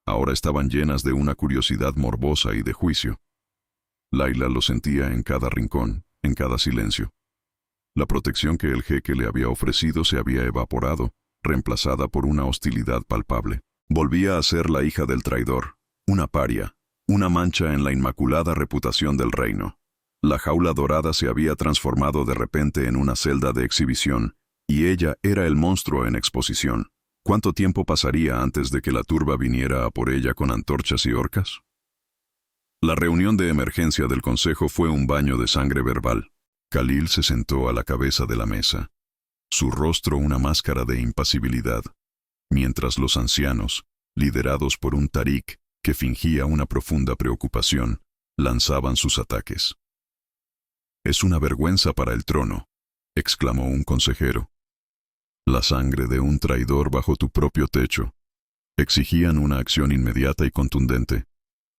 ahora estaban llenas de una curiosidad morbosa y de juicio. Laila lo sentía en cada rincón, en cada silencio. La protección que el jeque le había ofrecido se había evaporado, reemplazada por una hostilidad palpable. Volvía a ser la hija del traidor, una paria, una mancha en la inmaculada reputación del reino. La jaula dorada se había transformado de repente en una celda de exhibición, y ella era el monstruo en exposición. ¿Cuánto tiempo pasaría antes de que la turba viniera a por ella con antorchas y horcas? La reunión de emergencia del consejo fue un baño de sangre verbal. Khalil se sentó a la cabeza de la mesa, su rostro una máscara de impasibilidad, mientras los ancianos, liderados por un Tariq que fingía una profunda preocupación, lanzaban sus ataques. «Es una vergüenza para el trono», exclamó un consejero. «La sangre de un traidor bajo tu propio techo». Exigían una acción inmediata y contundente.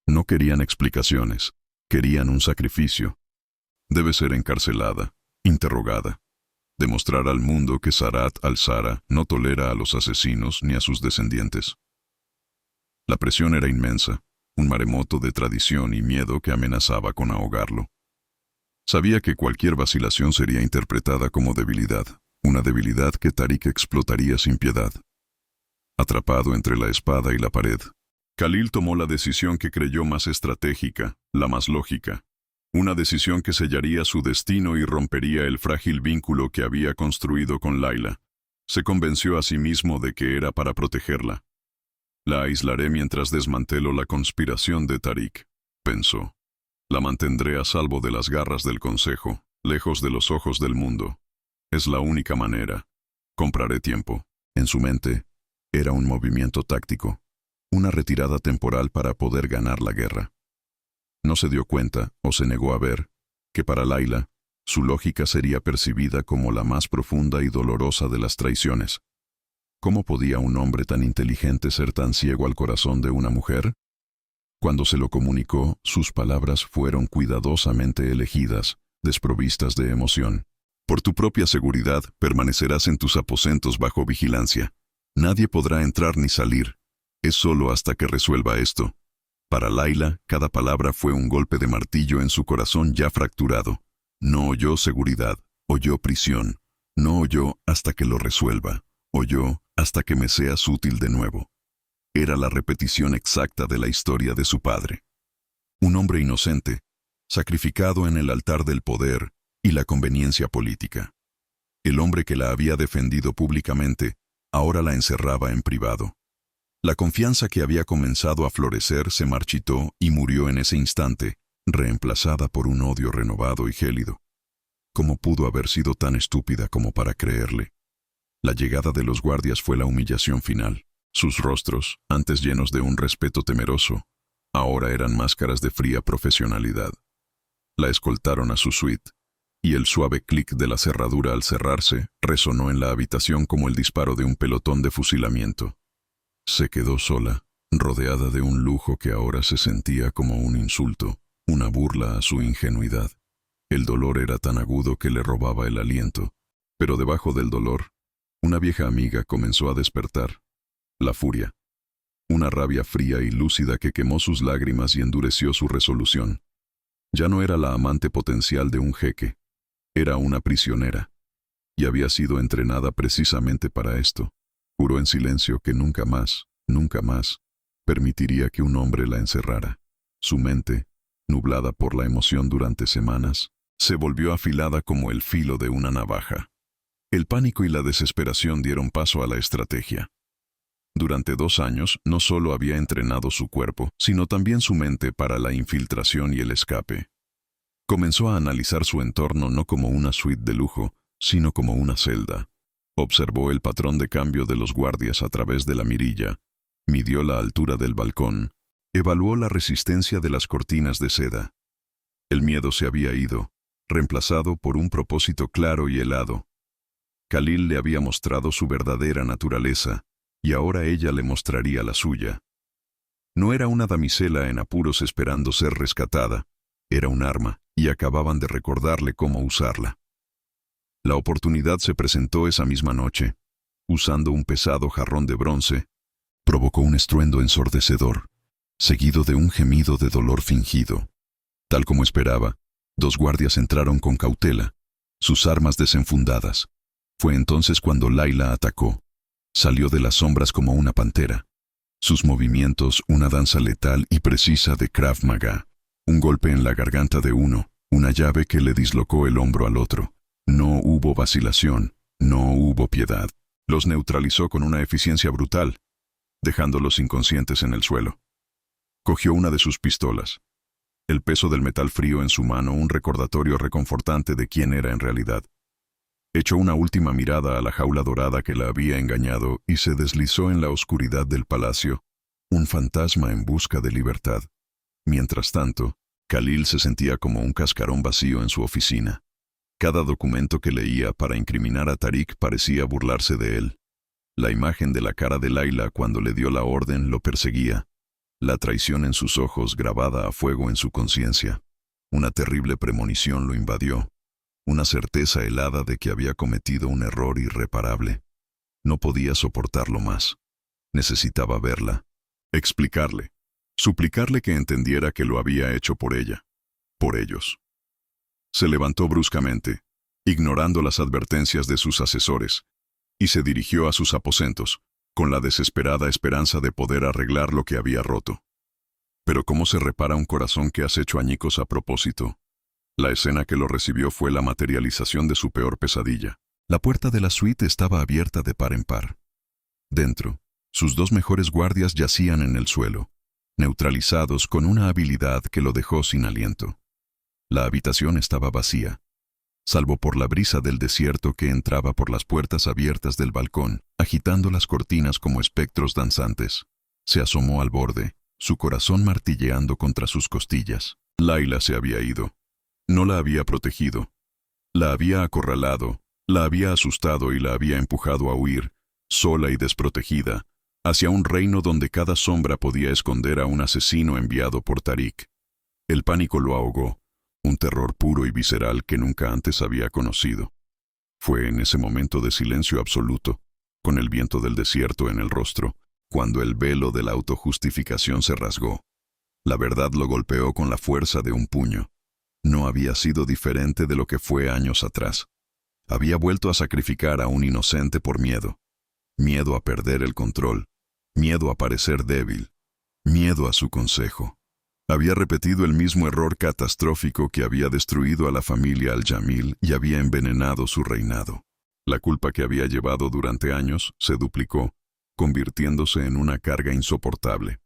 No querían explicaciones, querían un sacrificio. Debe ser encarcelada, interrogada. Demostrar al mundo que Sarat al-Zara no tolera a los asesinos ni a sus descendientes. La presión era inmensa, un maremoto de tradición y miedo que amenazaba con ahogarlo. Sabía que cualquier vacilación sería interpretada como debilidad, una debilidad que Tariq explotaría sin piedad. Atrapado entre la espada y la pared, Khalil tomó la decisión que creyó más estratégica, la más lógica. Una decisión que sellaría su destino y rompería el frágil vínculo que había construido con Laila. Se convenció a sí mismo de que era para protegerla. «La aislaré mientras desmantelo la conspiración de Tariq», pensó. «La mantendré a salvo de las garras del consejo, lejos de los ojos del mundo. Es la única manera. Compraré tiempo». En su mente, era un movimiento táctico, una retirada temporal para poder ganar la guerra. No se dio cuenta, o se negó a ver, que para Laila, su lógica sería percibida como la más profunda y dolorosa de las traiciones. ¿Cómo podía un hombre tan inteligente ser tan ciego al corazón de una mujer? Cuando se lo comunicó, sus palabras fueron cuidadosamente elegidas, desprovistas de emoción. «Por tu propia seguridad, permanecerás en tus aposentos bajo vigilancia. Nadie podrá entrar ni salir. Es solo hasta que resuelva esto». Para Laila, cada palabra fue un golpe de martillo en su corazón ya fracturado. No oyó seguridad, oyó prisión. No oyó hasta que lo resuelva. Oyó hasta que me seas útil de nuevo. Era la repetición exacta de la historia de su padre. Un hombre inocente, sacrificado en el altar del poder y la conveniencia política. El hombre que la había defendido públicamente, ahora la encerraba en privado. La confianza que había comenzado a florecer se marchitó y murió en ese instante, reemplazada por un odio renovado y gélido. ¿Cómo pudo haber sido tan estúpida como para creerle? La llegada de los guardias fue la humillación final. Sus rostros, antes llenos de un respeto temeroso, ahora eran máscaras de fría profesionalidad. La escoltaron a su suite, y el suave clic de la cerradura al cerrarse resonó en la habitación como el disparo de un pelotón de fusilamiento. Se quedó sola, rodeada de un lujo que ahora se sentía como un insulto, una burla a su ingenuidad. El dolor era tan agudo que le robaba el aliento, pero debajo del dolor, una vieja amiga comenzó a despertar. La furia. Una rabia fría y lúcida que quemó sus lágrimas y endureció su resolución. Ya no era la amante potencial de un jeque, era una prisionera, y había sido entrenada precisamente para esto. Juró en silencio que nunca más, permitiría que un hombre la encerrara. Su mente, nublada por la emoción durante semanas, se volvió afilada como el filo de una navaja. El pánico y la desesperación dieron paso a la estrategia. Durante 2 años no solo había entrenado su cuerpo, sino también su mente para la infiltración y el escape. Comenzó a analizar su entorno no como una suite de lujo, sino como una celda. Observó el patrón de cambio de los guardias a través de la mirilla, midió la altura del balcón, evaluó la resistencia de las cortinas de seda. El miedo se había ido, reemplazado por un propósito claro y helado. Khalil le había mostrado su verdadera naturaleza, y ahora ella le mostraría la suya. No era una damisela en apuros esperando ser rescatada, era un arma, y acababan de recordarle cómo usarla. La oportunidad se presentó esa misma noche. Usando un pesado jarrón de bronce, provocó un estruendo ensordecedor, seguido de un gemido de dolor fingido. Tal como esperaba, 2 guardias entraron con cautela, sus armas desenfundadas. Fue entonces cuando Layla atacó. Salió de las sombras como una pantera. Sus movimientos, una danza letal y precisa de Krav Maga. Un golpe en la garganta de uno, una llave que le dislocó el hombro al otro. No hubo vacilación, no hubo piedad. Los neutralizó con una eficiencia brutal, dejándolos inconscientes en el suelo. Cogió una de sus pistolas. El peso del metal frío en su mano, un recordatorio reconfortante de quién era en realidad. Echó una última mirada a la jaula dorada que la había engañado y se deslizó en la oscuridad del palacio, un fantasma en busca de libertad. Mientras tanto, Khalil se sentía como un cascarón vacío en su oficina. Cada documento que leía para incriminar a Tariq parecía burlarse de él. La imagen de la cara de Layla cuando le dio la orden lo perseguía. La traición en sus ojos grabada a fuego en su conciencia. Una terrible premonición lo invadió. Una certeza helada de que había cometido un error irreparable. No podía soportarlo más. Necesitaba verla. Explicarle. Suplicarle que entendiera que lo había hecho por ella. Por ellos. Se levantó bruscamente, ignorando las advertencias de sus asesores, y se dirigió a sus aposentos, con la desesperada esperanza de poder arreglar lo que había roto. Pero ¿cómo se repara un corazón que has hecho añicos a propósito? La escena que lo recibió fue la materialización de su peor pesadilla. La puerta de la suite estaba abierta de par en par. Dentro, sus 2 mejores guardias yacían en el suelo, neutralizados con una habilidad que lo dejó sin aliento. La habitación estaba vacía, salvo por la brisa del desierto que entraba por las puertas abiertas del balcón, agitando las cortinas como espectros danzantes. Se asomó al borde, su corazón martilleando contra sus costillas. Layla se había ido. No la había protegido. La había acorralado, la había asustado y la había empujado a huir, sola y desprotegida, hacia un reino donde cada sombra podía esconder a un asesino enviado por Tariq. El pánico lo ahogó. Un terror puro y visceral que nunca antes había conocido. Fue en ese momento de silencio absoluto, con el viento del desierto en el rostro, cuando el velo de la autojustificación se rasgó. La verdad lo golpeó con la fuerza de un puño. No había sido diferente de lo que fue años atrás. Había vuelto a sacrificar a un inocente por miedo. Miedo a perder el control. Miedo a parecer débil. Miedo a su consejo. Había repetido el mismo error catastrófico que había destruido a la familia Al-Jamil y había envenenado su reinado. La culpa que había llevado durante años se duplicó, convirtiéndose en una carga insoportable.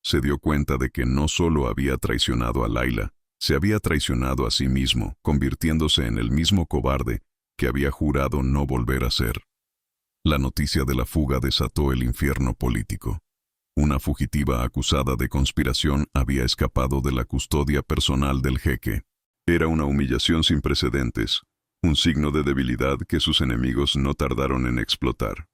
Se dio cuenta de que no solo había traicionado a Layla, se había traicionado a sí mismo, convirtiéndose en el mismo cobarde que había jurado no volver a ser. La noticia de la fuga desató el infierno político. Una fugitiva acusada de conspiración había escapado de la custodia personal del jeque. Era una humillación sin precedentes, un signo de debilidad que sus enemigos no tardaron en explotar.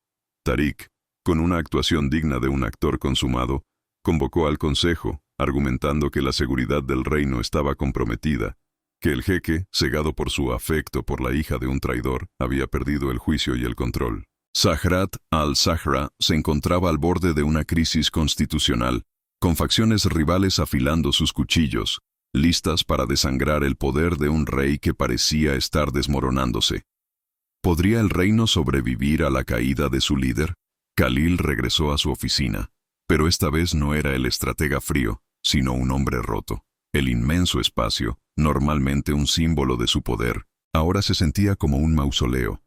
Tariq, con una actuación digna de un actor consumado, convocó al consejo, argumentando que la seguridad del reino estaba comprometida, que el jeque, cegado por su afecto por la hija de un traidor, había perdido el juicio y el control. Zahrat al-Zahra se encontraba al borde de una crisis constitucional, con facciones rivales afilando sus cuchillos, listas para desangrar el poder de un rey que parecía estar desmoronándose. ¿Podría el reino sobrevivir a la caída de su líder? Khalil regresó a su oficina, pero esta vez no era el estratega frío, sino un hombre roto. El inmenso espacio, normalmente un símbolo de su poder, ahora se sentía como un mausoleo.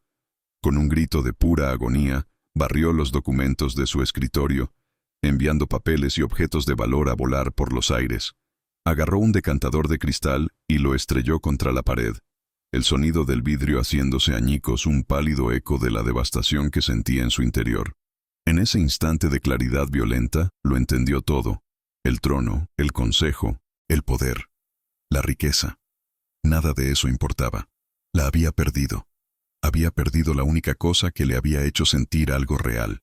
Con un grito de pura agonía, barrió los documentos de su escritorio, enviando papeles y objetos de valor a volar por los aires. Agarró un decantador de cristal y lo estrelló contra la pared, el sonido del vidrio haciéndose añicos un pálido eco de la devastación que sentía en su interior. En ese instante de claridad violenta, lo entendió todo: el trono, el consejo, el poder. la riqueza. Nada de eso importaba. La había perdido. Había perdido la única cosa que le había hecho sentir algo real.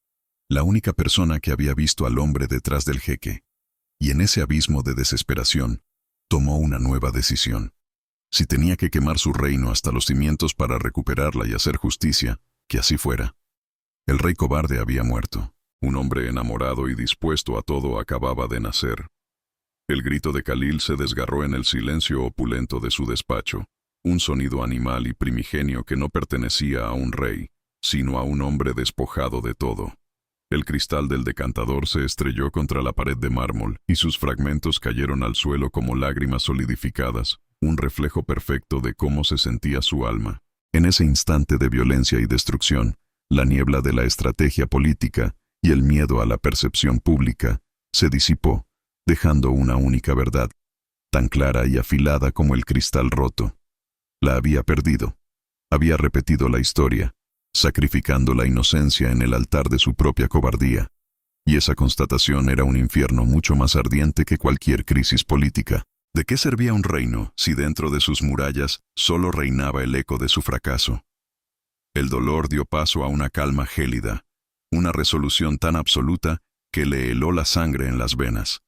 La única persona que había visto al hombre detrás del jeque. Y en ese abismo de desesperación, tomó una nueva decisión. Si tenía que quemar su reino hasta los cimientos para recuperarla y hacer justicia, que así fuera. El rey cobarde había muerto. Un hombre enamorado y dispuesto a todo acababa de nacer. El grito de Khalil se desgarró en el silencio opulento de su despacho, un sonido animal y primigenio que no pertenecía a un rey, sino a un hombre despojado de todo. El cristal del decantador se estrelló contra la pared de mármol y sus fragmentos cayeron al suelo como lágrimas solidificadas, un reflejo perfecto de cómo se sentía su alma. En ese instante de violencia y destrucción, la niebla de la estrategia política y el miedo a la percepción pública se disipó, dejando una única verdad, tan clara y afilada como el cristal roto. La había perdido. Había repetido la historia, sacrificando la inocencia en el altar de su propia cobardía. Y esa constatación era un infierno mucho más ardiente que cualquier crisis política. ¿De qué servía un reino si dentro de sus murallas solo reinaba el eco de su fracaso? El dolor dio paso a una calma gélida, una resolución tan absoluta que le heló la sangre en las venas.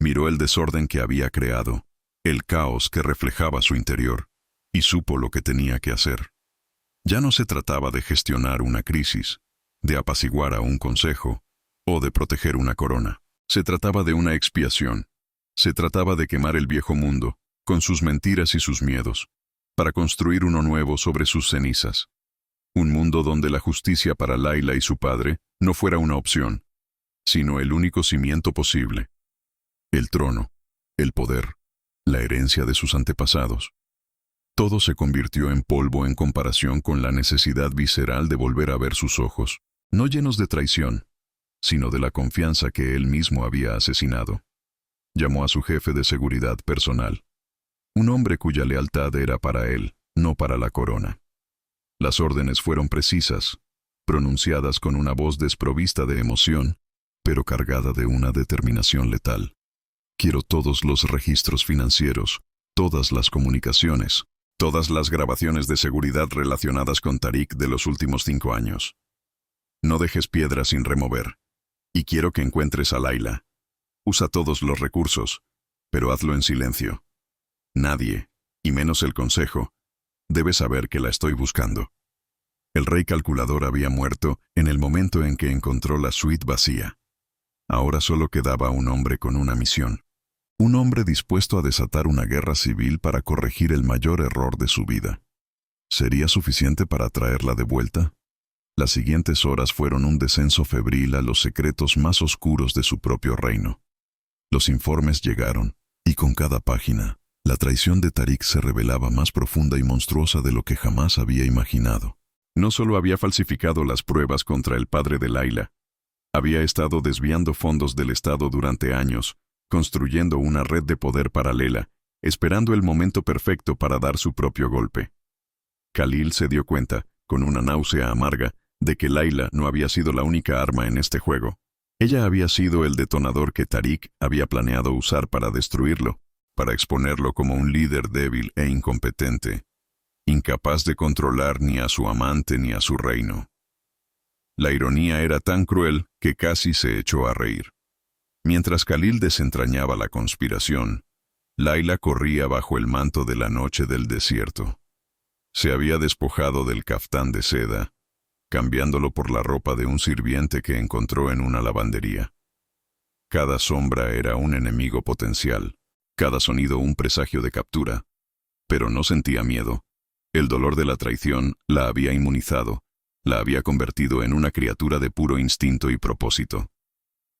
Miró el desorden que había creado, el caos que reflejaba su interior, y supo lo que tenía que hacer. Ya no se trataba de gestionar una crisis, de apaciguar a un consejo, o de proteger una corona. Se trataba de una expiación. Se trataba de quemar el viejo mundo, con sus mentiras y sus miedos, para construir uno nuevo sobre sus cenizas. Un mundo donde la justicia para Layla y su padre no fuera una opción, sino el único cimiento posible. El trono, el poder, la herencia de sus antepasados. Todo se convirtió en polvo en comparación con la necesidad visceral de volver a ver sus ojos, no llenos de traición, sino de la confianza que él mismo había asesinado. Llamó a su jefe de seguridad personal, un hombre cuya lealtad era para él, no para la corona. Las órdenes fueron precisas, pronunciadas con una voz desprovista de emoción, pero cargada de una determinación letal. Quiero todos los registros financieros, todas las comunicaciones, todas las grabaciones de seguridad relacionadas con Tariq de los últimos 5 años. No dejes piedra sin remover. Y quiero que encuentres a Layla. Usa todos los recursos, pero hazlo en silencio. Nadie, y menos el consejo, debe saber que la estoy buscando. El rey calculador había muerto en el momento en que encontró la suite vacía. Ahora solo quedaba un hombre con una misión. Un hombre dispuesto a desatar una guerra civil para corregir el mayor error de su vida. ¿Sería suficiente para traerla de vuelta? Las siguientes horas fueron un descenso febril a los secretos más oscuros de su propio reino. Los informes llegaron, y con cada página, la traición de Tariq se revelaba más profunda y monstruosa de lo que jamás había imaginado. No solo había falsificado las pruebas contra el padre de Layla, había estado desviando fondos del Estado durante años, construyendo una red de poder paralela, esperando el momento perfecto para dar su propio golpe. Khalil se dio cuenta, con una náusea amarga, de que Layla no había sido la única arma en este juego. Ella había sido el detonador que Tariq había planeado usar para destruirlo, para exponerlo como un líder débil e incompetente, incapaz de controlar ni a su amante ni a su reino. La ironía era tan cruel que casi se echó a reír. Mientras Khalil desentrañaba la conspiración, Layla corría bajo el manto de la noche del desierto. Se había despojado del caftán de seda, cambiándolo por la ropa de un sirviente que encontró en una lavandería. Cada sombra era un enemigo potencial, cada sonido un presagio de captura, pero no sentía miedo. El dolor de la traición la había inmunizado, la había convertido en una criatura de puro instinto y propósito.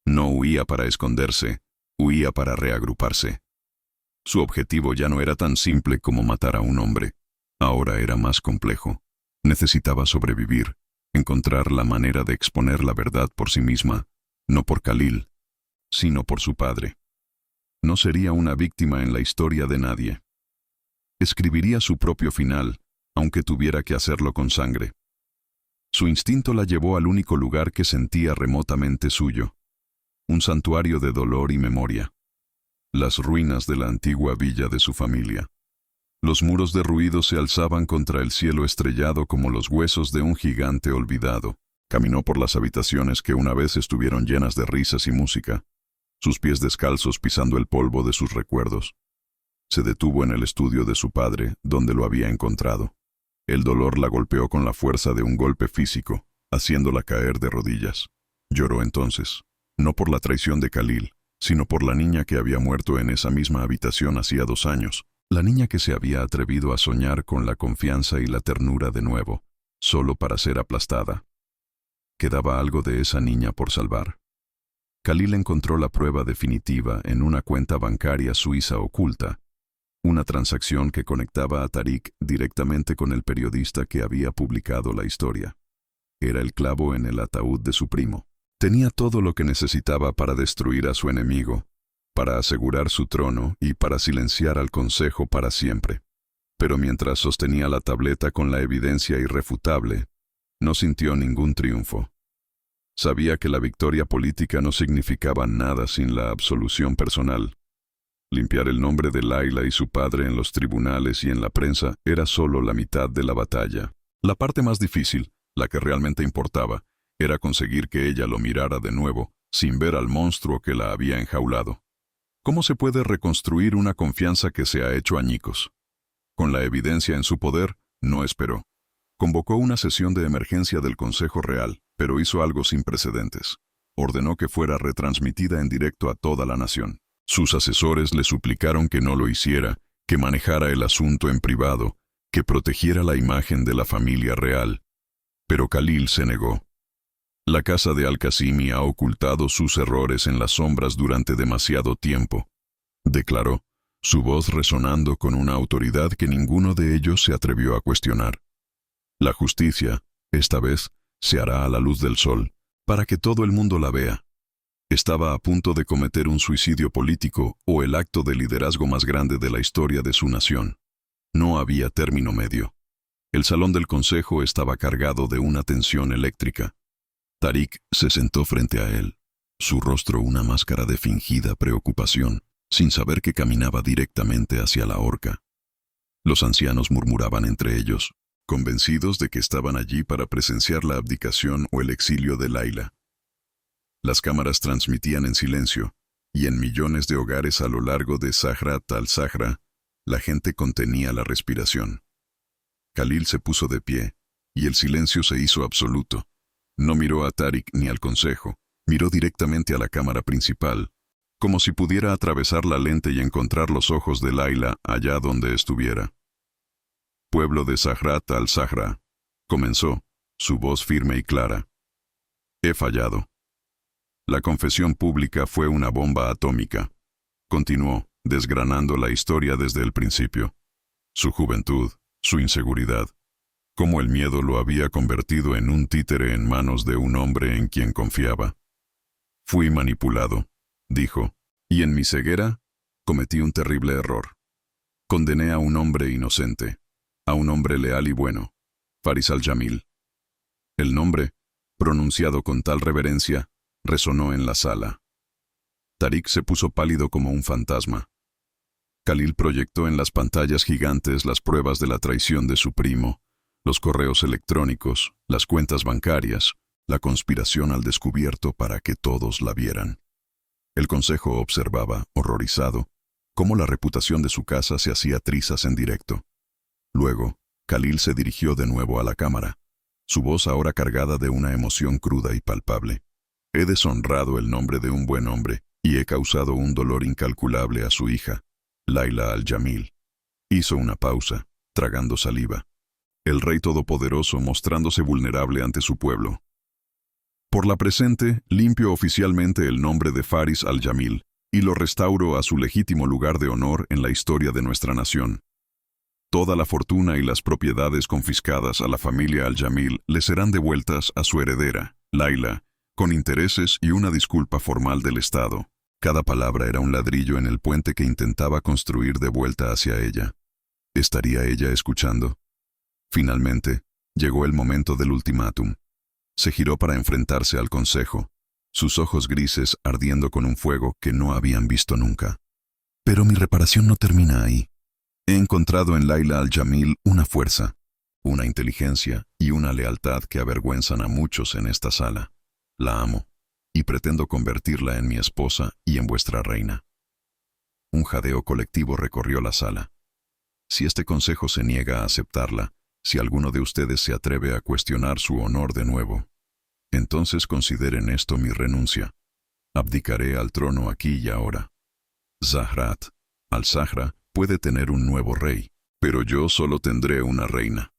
No huía para esconderse, huía para reagruparse. Su objetivo ya no era tan simple como matar a un hombre, ahora era más complejo. Necesitaba sobrevivir, encontrar la manera de exponer la verdad por sí misma, no por Khalil, sino por su padre. No sería una víctima en la historia de nadie. Escribiría su propio final, aunque tuviera que hacerlo con sangre. Su instinto la llevó al único lugar que sentía remotamente suyo, un santuario de dolor y memoria. las ruinas de la antigua villa de su familia. Los muros derruidos se alzaban contra el cielo estrellado como los huesos de un gigante olvidado. Caminó por las habitaciones que una vez estuvieron llenas de risas y música, sus pies descalzos pisando el polvo de sus recuerdos. Se detuvo en el estudio de su padre, donde lo había encontrado. El dolor la golpeó con la fuerza de un golpe físico, haciéndola caer de rodillas. Lloró entonces, no por la traición de Khalil, sino por la niña que había muerto en esa misma habitación hacía 2 años, la niña que se había atrevido a soñar con la confianza y la ternura de nuevo, solo para ser aplastada. Quedaba algo de esa niña por salvar. Khalil encontró la prueba definitiva en una cuenta bancaria suiza oculta, una transacción que conectaba a Tariq directamente con el periodista que había publicado la historia. Era el clavo en el ataúd de su primo. Tenía todo lo que necesitaba para destruir a su enemigo, para asegurar su trono y para silenciar al consejo para siempre. Pero mientras sostenía la tableta con la evidencia irrefutable, no sintió ningún triunfo. Sabía que la victoria política no significaba nada sin la absolución personal. Limpiar el nombre de Layla y su padre en los tribunales y en la prensa era solo la mitad de la batalla. La parte más difícil, la que realmente importaba, era conseguir que ella lo mirara de nuevo, sin ver al monstruo que la había enjaulado. ¿Cómo se puede reconstruir una confianza que se ha hecho añicos? Con la evidencia en su poder, no esperó. Convocó una sesión de emergencia del Consejo Real, pero hizo algo sin precedentes. Ordenó que fuera retransmitida en directo a toda la nación. Sus asesores le suplicaron que no lo hiciera, que manejara el asunto en privado, que protegiera la imagen de la familia real. Pero Khalil se negó. La casa de Al-Qasimi ha ocultado sus errores en las sombras durante demasiado tiempo, declaró, su voz resonando con una autoridad que ninguno de ellos se atrevió a cuestionar. La justicia, esta vez, se hará a la luz del sol, para que todo el mundo la vea. Estaba a punto de cometer un suicidio político o el acto de liderazgo más grande de la historia de su nación. No había término medio. El salón del consejo estaba cargado de una tensión eléctrica. Tariq se sentó frente a él, su rostro una máscara de fingida preocupación, sin saber que caminaba directamente hacia la horca. Los ancianos murmuraban entre ellos, convencidos de que estaban allí para presenciar la abdicación o el exilio de Layla. Las cámaras transmitían en silencio, y en millones de hogares a lo largo de Zahrat al-Zahra, la gente contenía la respiración. Khalil se puso de pie, y el silencio se hizo absoluto. No miró a Tariq ni al consejo, miró directamente a la cámara principal, como si pudiera atravesar la lente y encontrar los ojos de Layla allá donde estuviera. Pueblo de Zahrat al-Zahra, comenzó, su voz firme y clara. He fallado. La confesión pública fue una bomba atómica. Continuó, desgranando la historia desde el principio. Su juventud, su inseguridad, cómo el miedo lo había convertido en un títere en manos de un hombre en quien confiaba. Fui manipulado, dijo, y en mi ceguera, cometí un terrible error. Condené a un hombre inocente, a un hombre leal y bueno, Faris al-Jamil. El nombre, pronunciado con tal reverencia, resonó en la sala. Tariq se puso pálido como un fantasma. Khalil proyectó en las pantallas gigantes las pruebas de la traición de su primo, los correos electrónicos, las cuentas bancarias, la conspiración al descubierto para que todos la vieran. El consejo observaba, horrorizado, cómo la reputación de su casa se hacía trizas en directo. Luego, Khalil se dirigió de nuevo a la cámara, su voz ahora cargada de una emoción cruda y palpable. He deshonrado el nombre de un buen hombre y he causado un dolor incalculable a su hija, Layla al-Jamil. Hizo una pausa, tragando saliva. El rey todopoderoso mostrándose vulnerable ante su pueblo. Por la presente, limpio oficialmente el nombre de Faris al-Jamil y lo restauro a su legítimo lugar de honor en la historia de nuestra nación. Toda la fortuna y las propiedades confiscadas a la familia al-Jamil le serán devueltas a su heredera, Layla, con intereses y una disculpa formal del Estado. Cada palabra era un ladrillo en el puente que intentaba construir de vuelta hacia ella. ¿Estaría ella escuchando? Finalmente, llegó el momento del ultimátum. Se giró para enfrentarse al consejo, sus ojos grises ardiendo con un fuego que no habían visto nunca. Pero mi reparación no termina ahí. He encontrado en Laila al-Jamil una fuerza, una inteligencia y una lealtad que avergüenzan a muchos en esta sala. La amo, y pretendo convertirla en mi esposa y en vuestra reina. Un jadeo colectivo recorrió la sala. Si este consejo se niega a aceptarla, si alguno de ustedes se atreve a cuestionar su honor de nuevo, entonces consideren esto mi renuncia. Abdicaré al trono aquí y ahora. Zahrat, al-Zahra, puede tener un nuevo rey, pero yo solo tendré una reina.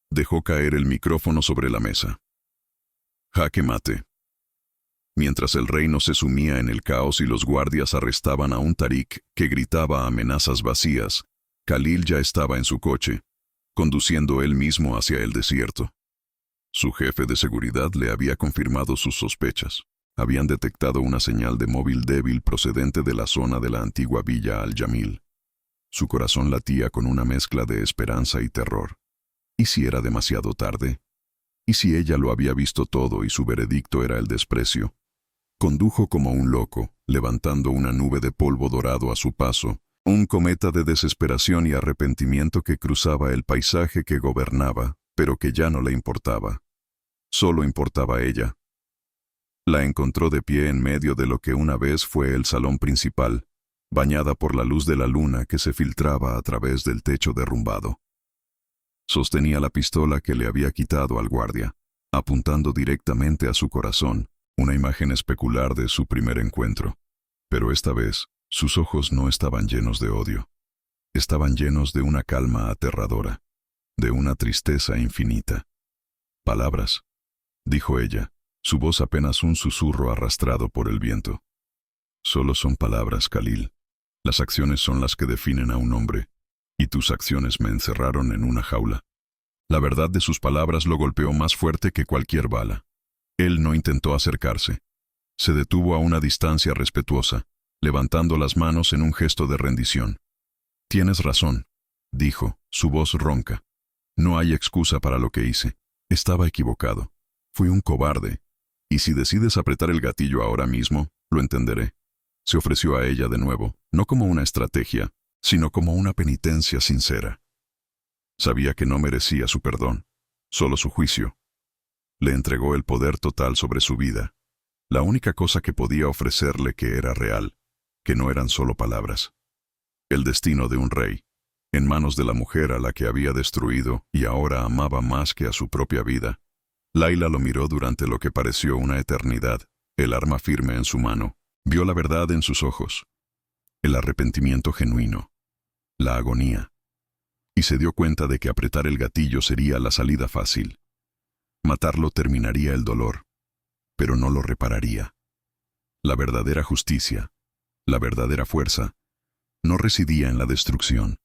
Dejó caer el micrófono sobre la mesa. Jaque mate. Mientras el reino se sumía en el caos y los guardias arrestaban a un Tariq que gritaba amenazas vacías, Khalil ya estaba en su coche, conduciendo él mismo hacia el desierto. Su jefe de seguridad le había confirmado sus sospechas. Habían detectado una señal de móvil débil procedente de la zona de la antigua villa Al-Jamil. Su corazón latía con una mezcla de esperanza y terror. ¿Y si era demasiado tarde? ¿Y si ella lo había visto todo y su veredicto era el desprecio? Condujo como un loco, levantando una nube de polvo dorado a su paso, un cometa de desesperación y arrepentimiento que cruzaba el paisaje que gobernaba, pero que ya no le importaba. Solo importaba ella. La encontró de pie en medio de lo que una vez fue el salón principal, bañada por la luz de la luna que se filtraba a través del techo derrumbado. Sostenía la pistola que le había quitado al guardia, apuntando directamente a su corazón, una imagen especular de su primer encuentro. Pero esta vez, sus ojos no estaban llenos de odio. Estaban llenos de una calma aterradora, de una tristeza infinita. Palabras, dijo ella, su voz apenas un susurro arrastrado por el viento. Solo son palabras, Khalil. Las acciones son las que definen a un hombre, y tus acciones me encerraron en una jaula. La verdad de sus palabras lo golpeó más fuerte que cualquier bala. Él no intentó acercarse. Se detuvo a una distancia respetuosa, levantando las manos en un gesto de rendición. Tienes razón, dijo, su voz ronca. No hay excusa para lo que hice. Estaba equivocado. Fui un cobarde. Y si decides apretar el gatillo ahora mismo, lo entenderé. Se ofreció a ella de nuevo, no como una estrategia, sino como una penitencia sincera. Sabía que no merecía su perdón, solo su juicio. Le entregó el poder total sobre su vida, la única cosa que podía ofrecerle que era real, que no eran solo palabras. El destino de un rey, en manos de la mujer a la que había destruido y ahora amaba más que a su propia vida. Laila lo miró durante lo que pareció una eternidad, el arma firme en su mano. Vio la verdad en sus ojos, el arrepentimiento genuino, la agonía, y se dio cuenta de que apretar el gatillo sería la salida fácil. Matarlo terminaría el dolor, pero no lo repararía. La verdadera justicia, la verdadera fuerza, no residía en la destrucción,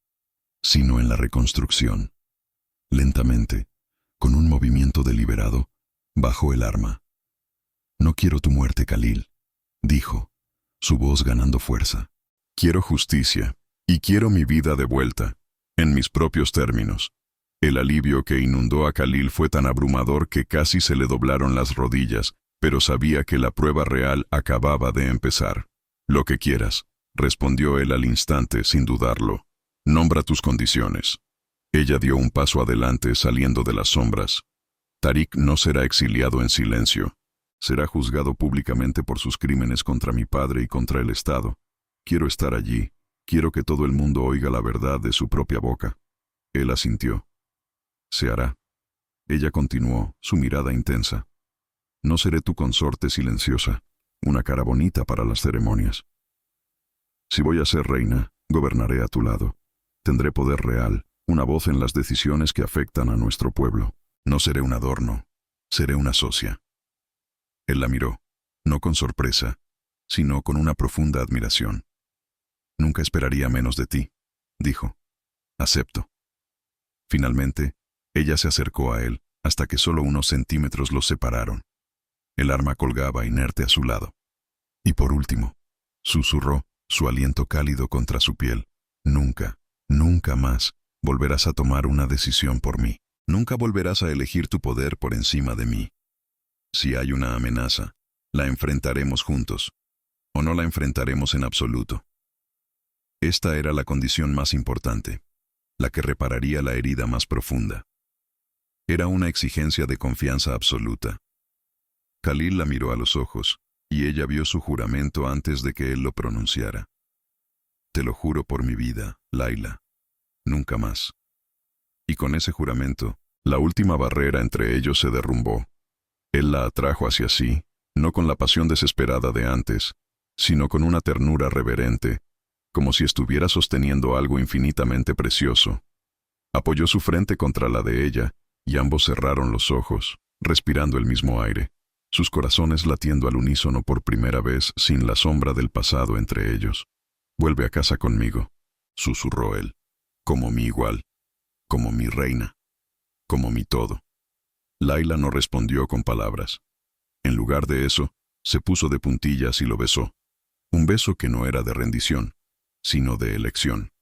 sino en la reconstrucción. Lentamente, con un movimiento deliberado, bajó el arma. No quiero tu muerte, Khalil, dijo, su voz ganando fuerza. Quiero justicia, y quiero mi vida de vuelta, en mis propios términos. El alivio que inundó a Khalil fue tan abrumador que casi se le doblaron las rodillas, pero sabía que la prueba real acababa de empezar. Lo que quieras, respondió él al instante sin dudarlo. Nombra tus condiciones. Ella dio un paso adelante saliendo de las sombras. Tariq no será exiliado en silencio. Será juzgado públicamente por sus crímenes contra mi padre y contra el Estado. Quiero estar allí. Quiero que todo el mundo oiga la verdad de su propia boca. Él asintió. Se hará. Ella continuó, su mirada intensa. No seré tu consorte silenciosa, una cara bonita para las ceremonias. Si voy a ser reina, gobernaré a tu lado. Tendré poder real, una voz en las decisiones que afectan a nuestro pueblo. No seré un adorno, seré una socia. Él la miró, no con sorpresa, sino con una profunda admiración. Nunca esperaría menos de ti, dijo. Acepto. Finalmente, ella se acercó a él, hasta que solo unos centímetros los separaron. El arma colgaba inerte a su lado. Y por último, susurró, su aliento cálido contra su piel. Nunca, nunca más volverás a tomar una decisión por mí. Nunca volverás a elegir tu poder por encima de mí. Si hay una amenaza, la enfrentaremos juntos, o no la enfrentaremos en absoluto. Esta era la condición más importante, la que repararía la herida más profunda. Era una exigencia de confianza absoluta. Khalil la miró a los ojos, y ella vio su juramento antes de que él lo pronunciara. Te lo juro por mi vida, Layla. Nunca más. Y con ese juramento, la última barrera entre ellos se derrumbó. Él la atrajo hacia sí, no con la pasión desesperada de antes, sino con una ternura reverente, como si estuviera sosteniendo algo infinitamente precioso. Apoyó su frente contra la de ella, y ambos cerraron los ojos, respirando el mismo aire, sus corazones latiendo al unísono por primera vez sin la sombra del pasado entre ellos. «Vuelve a casa conmigo», susurró él, «como mi igual, como mi reina, como mi todo». Layla no respondió con palabras. En lugar de eso, se puso de puntillas y lo besó. Un beso que no era de rendición, sino de elección.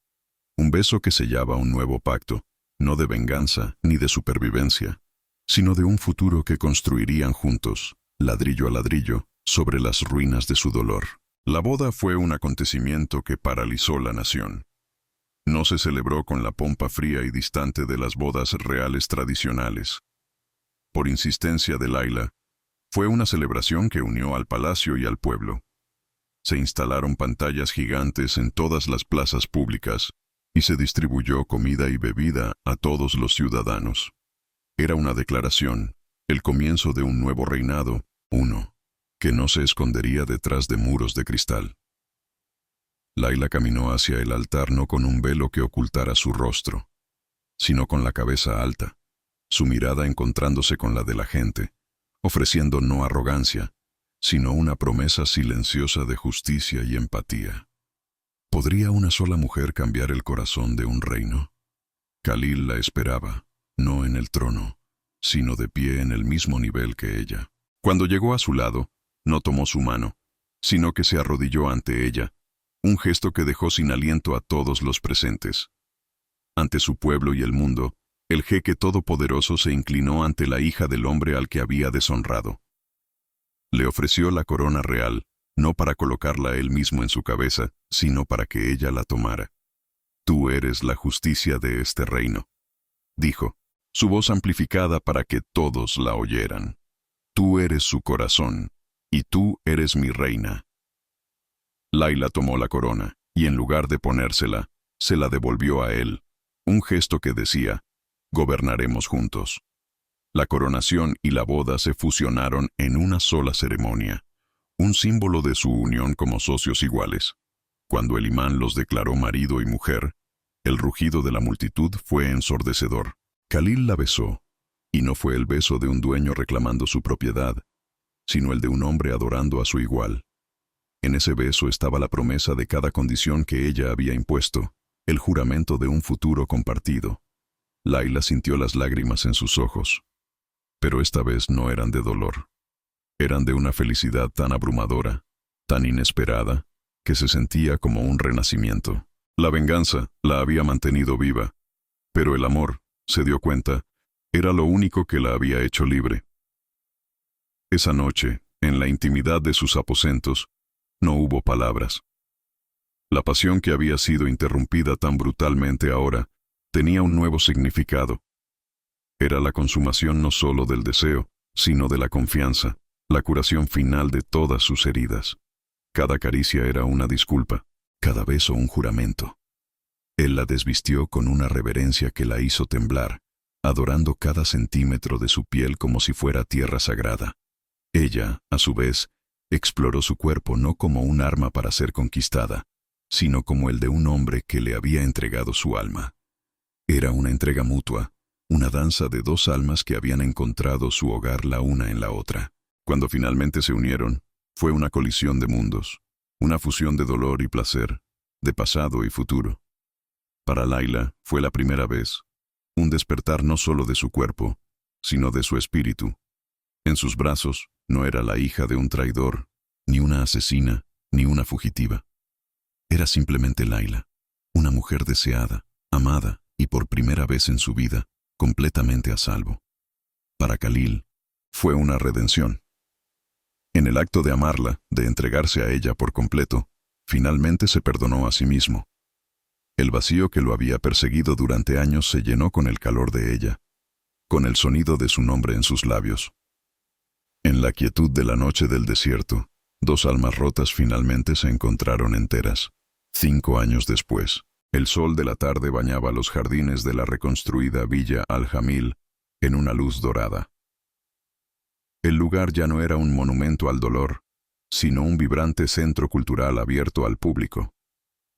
Un beso que sellaba un nuevo pacto, no de venganza ni de supervivencia, sino de un futuro que construirían juntos, ladrillo a ladrillo, sobre las ruinas de su dolor. La boda fue un acontecimiento que paralizó la nación. No se celebró con la pompa fría y distante de las bodas reales tradicionales. Por insistencia de Layla, fue una celebración que unió al palacio y al pueblo. Se instalaron pantallas gigantes en todas las plazas públicas y se distribuyó comida y bebida a todos los ciudadanos. Era una declaración, el comienzo de un nuevo reinado, uno que no se escondería detrás de muros de cristal. Layla caminó hacia el altar no con un velo que ocultara su rostro, sino con la cabeza alta, su mirada encontrándose con la de la gente, ofreciendo no arrogancia, sino una promesa silenciosa de justicia y empatía. ¿Podría una sola mujer cambiar el corazón de un reino? Khalil la esperaba, no en el trono, sino de pie en el mismo nivel que ella. Cuando llegó a su lado, no tomó su mano, sino que se arrodilló ante ella, un gesto que dejó sin aliento a todos los presentes. Ante su pueblo y el mundo, el jeque todopoderoso se inclinó ante la hija del hombre al que había deshonrado. Le ofreció la corona real, no para colocarla él mismo en su cabeza, sino para que ella la tomara. «Tú eres la justicia de este reino», dijo, su voz amplificada para que todos la oyeran. «Tú eres su corazón, y tú eres mi reina». Layla tomó la corona, y en lugar de ponérsela, se la devolvió a él, un gesto que decía, «Gobernaremos juntos». La coronación y la boda se fusionaron en una sola ceremonia, un símbolo de su unión como socios iguales. Cuando el imán los declaró marido y mujer, el rugido de la multitud fue ensordecedor. Khalil la besó, y no fue el beso de un dueño reclamando su propiedad, sino el de un hombre adorando a su igual. En ese beso estaba la promesa de cada condición que ella había impuesto, el juramento de un futuro compartido. Layla sintió las lágrimas en sus ojos. Pero esta vez no eran de dolor. Eran de una felicidad tan abrumadora, tan inesperada, que se sentía como un renacimiento. La venganza la había mantenido viva, pero el amor, se dio cuenta, era lo único que la había hecho libre. Esa noche, en la intimidad de sus aposentos, no hubo palabras. La pasión que había sido interrumpida tan brutalmente ahora tenía un nuevo significado. Era la consumación no solo del deseo, sino de la confianza, la curación final de todas sus heridas. Cada caricia era una disculpa, cada beso un juramento. Él la desvistió con una reverencia que la hizo temblar, adorando cada centímetro de su piel como si fuera tierra sagrada. Ella, a su vez, exploró su cuerpo no como un arma para ser conquistada, sino como el de un hombre que le había entregado su alma. Era una entrega mutua, una danza de dos almas que habían encontrado su hogar la una en la otra. Cuando finalmente se unieron, fue una colisión de mundos, una fusión de dolor y placer, de pasado y futuro. Para Layla fue la primera vez, un despertar no solo de su cuerpo, sino de su espíritu. En sus brazos no era la hija de un traidor, ni una asesina, ni una fugitiva. Era simplemente Layla, una mujer deseada, amada y por primera vez en su vida, completamente a salvo. Para Khalil, fue una redención. En el acto de amarla, de entregarse a ella por completo, finalmente se perdonó a sí mismo, El vacío que lo había perseguido durante años se llenó con el calor de ella, con el sonido de su nombre en sus labios. En la quietud de la noche del desierto, dos almas rotas finalmente se encontraron enteras. 5 años después, el sol de la tarde bañaba los jardines de la reconstruida Villa Al-Jamil en una luz dorada. El lugar ya no era un monumento al dolor, sino un vibrante centro cultural abierto al público,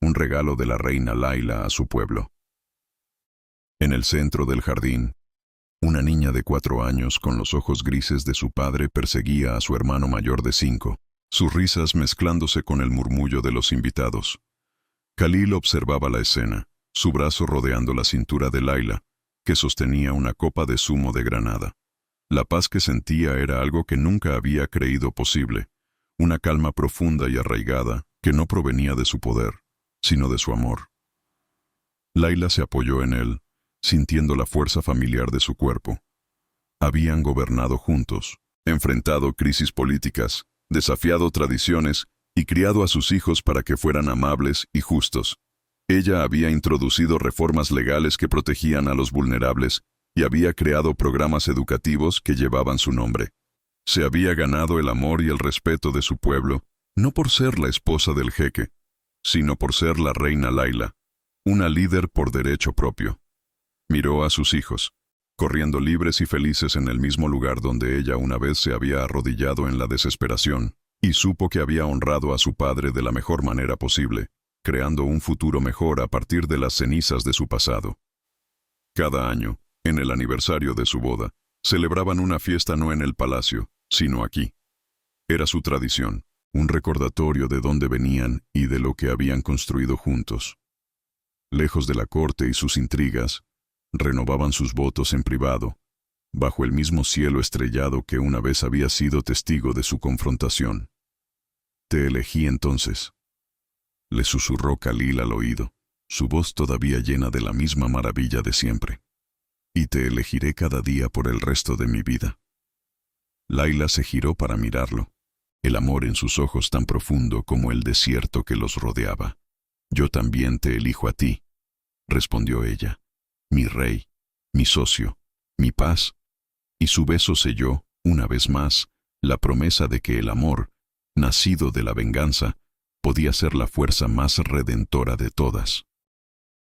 un regalo de la reina Laila a su pueblo. En el centro del jardín, una niña de 4 años con los ojos grises de su padre perseguía a su hermano mayor de 5, sus risas mezclándose con el murmullo de los invitados. Khalil observaba la escena, su brazo rodeando la cintura de Laila, que sostenía una copa de zumo de granada. La paz que sentía era algo que nunca había creído posible, una calma profunda y arraigada que no provenía de su poder, sino de su amor. Laila se apoyó en él, sintiendo la fuerza familiar de su cuerpo. Habían gobernado juntos, enfrentado crisis políticas, desafiado tradiciones y criado a sus hijos para que fueran amables y justos. Ella había introducido reformas legales que protegían a los vulnerables y había creado programas educativos que llevaban su nombre. Se había ganado el amor y el respeto de su pueblo, no por ser la esposa del jeque, sino por ser la reina Laila, una líder por derecho propio. Miró a sus hijos, corriendo libres y felices en el mismo lugar donde ella una vez se había arrodillado en la desesperación, y supo que había honrado a su padre de la mejor manera posible, creando un futuro mejor a partir de las cenizas de su pasado. Cada año, en el aniversario de su boda, celebraban una fiesta no en el palacio, sino aquí. Era su tradición, un recordatorio de dónde venían y de lo que habían construido juntos. Lejos de la corte y sus intrigas, renovaban sus votos en privado, bajo el mismo cielo estrellado que una vez había sido testigo de su confrontación. «Te elegí entonces», le susurró Khalil al oído, su voz todavía llena de la misma maravilla de siempre. «Y te elegiré cada día por el resto de mi vida». Laila se giró para mirarlo, el amor en sus ojos tan profundo como el desierto que los rodeaba. «Yo también te elijo a ti», respondió ella, «mi rey, mi socio, mi paz». Y su beso selló, una vez más, la promesa de que el amor, nacido de la venganza, podía ser la fuerza más redentora de todas.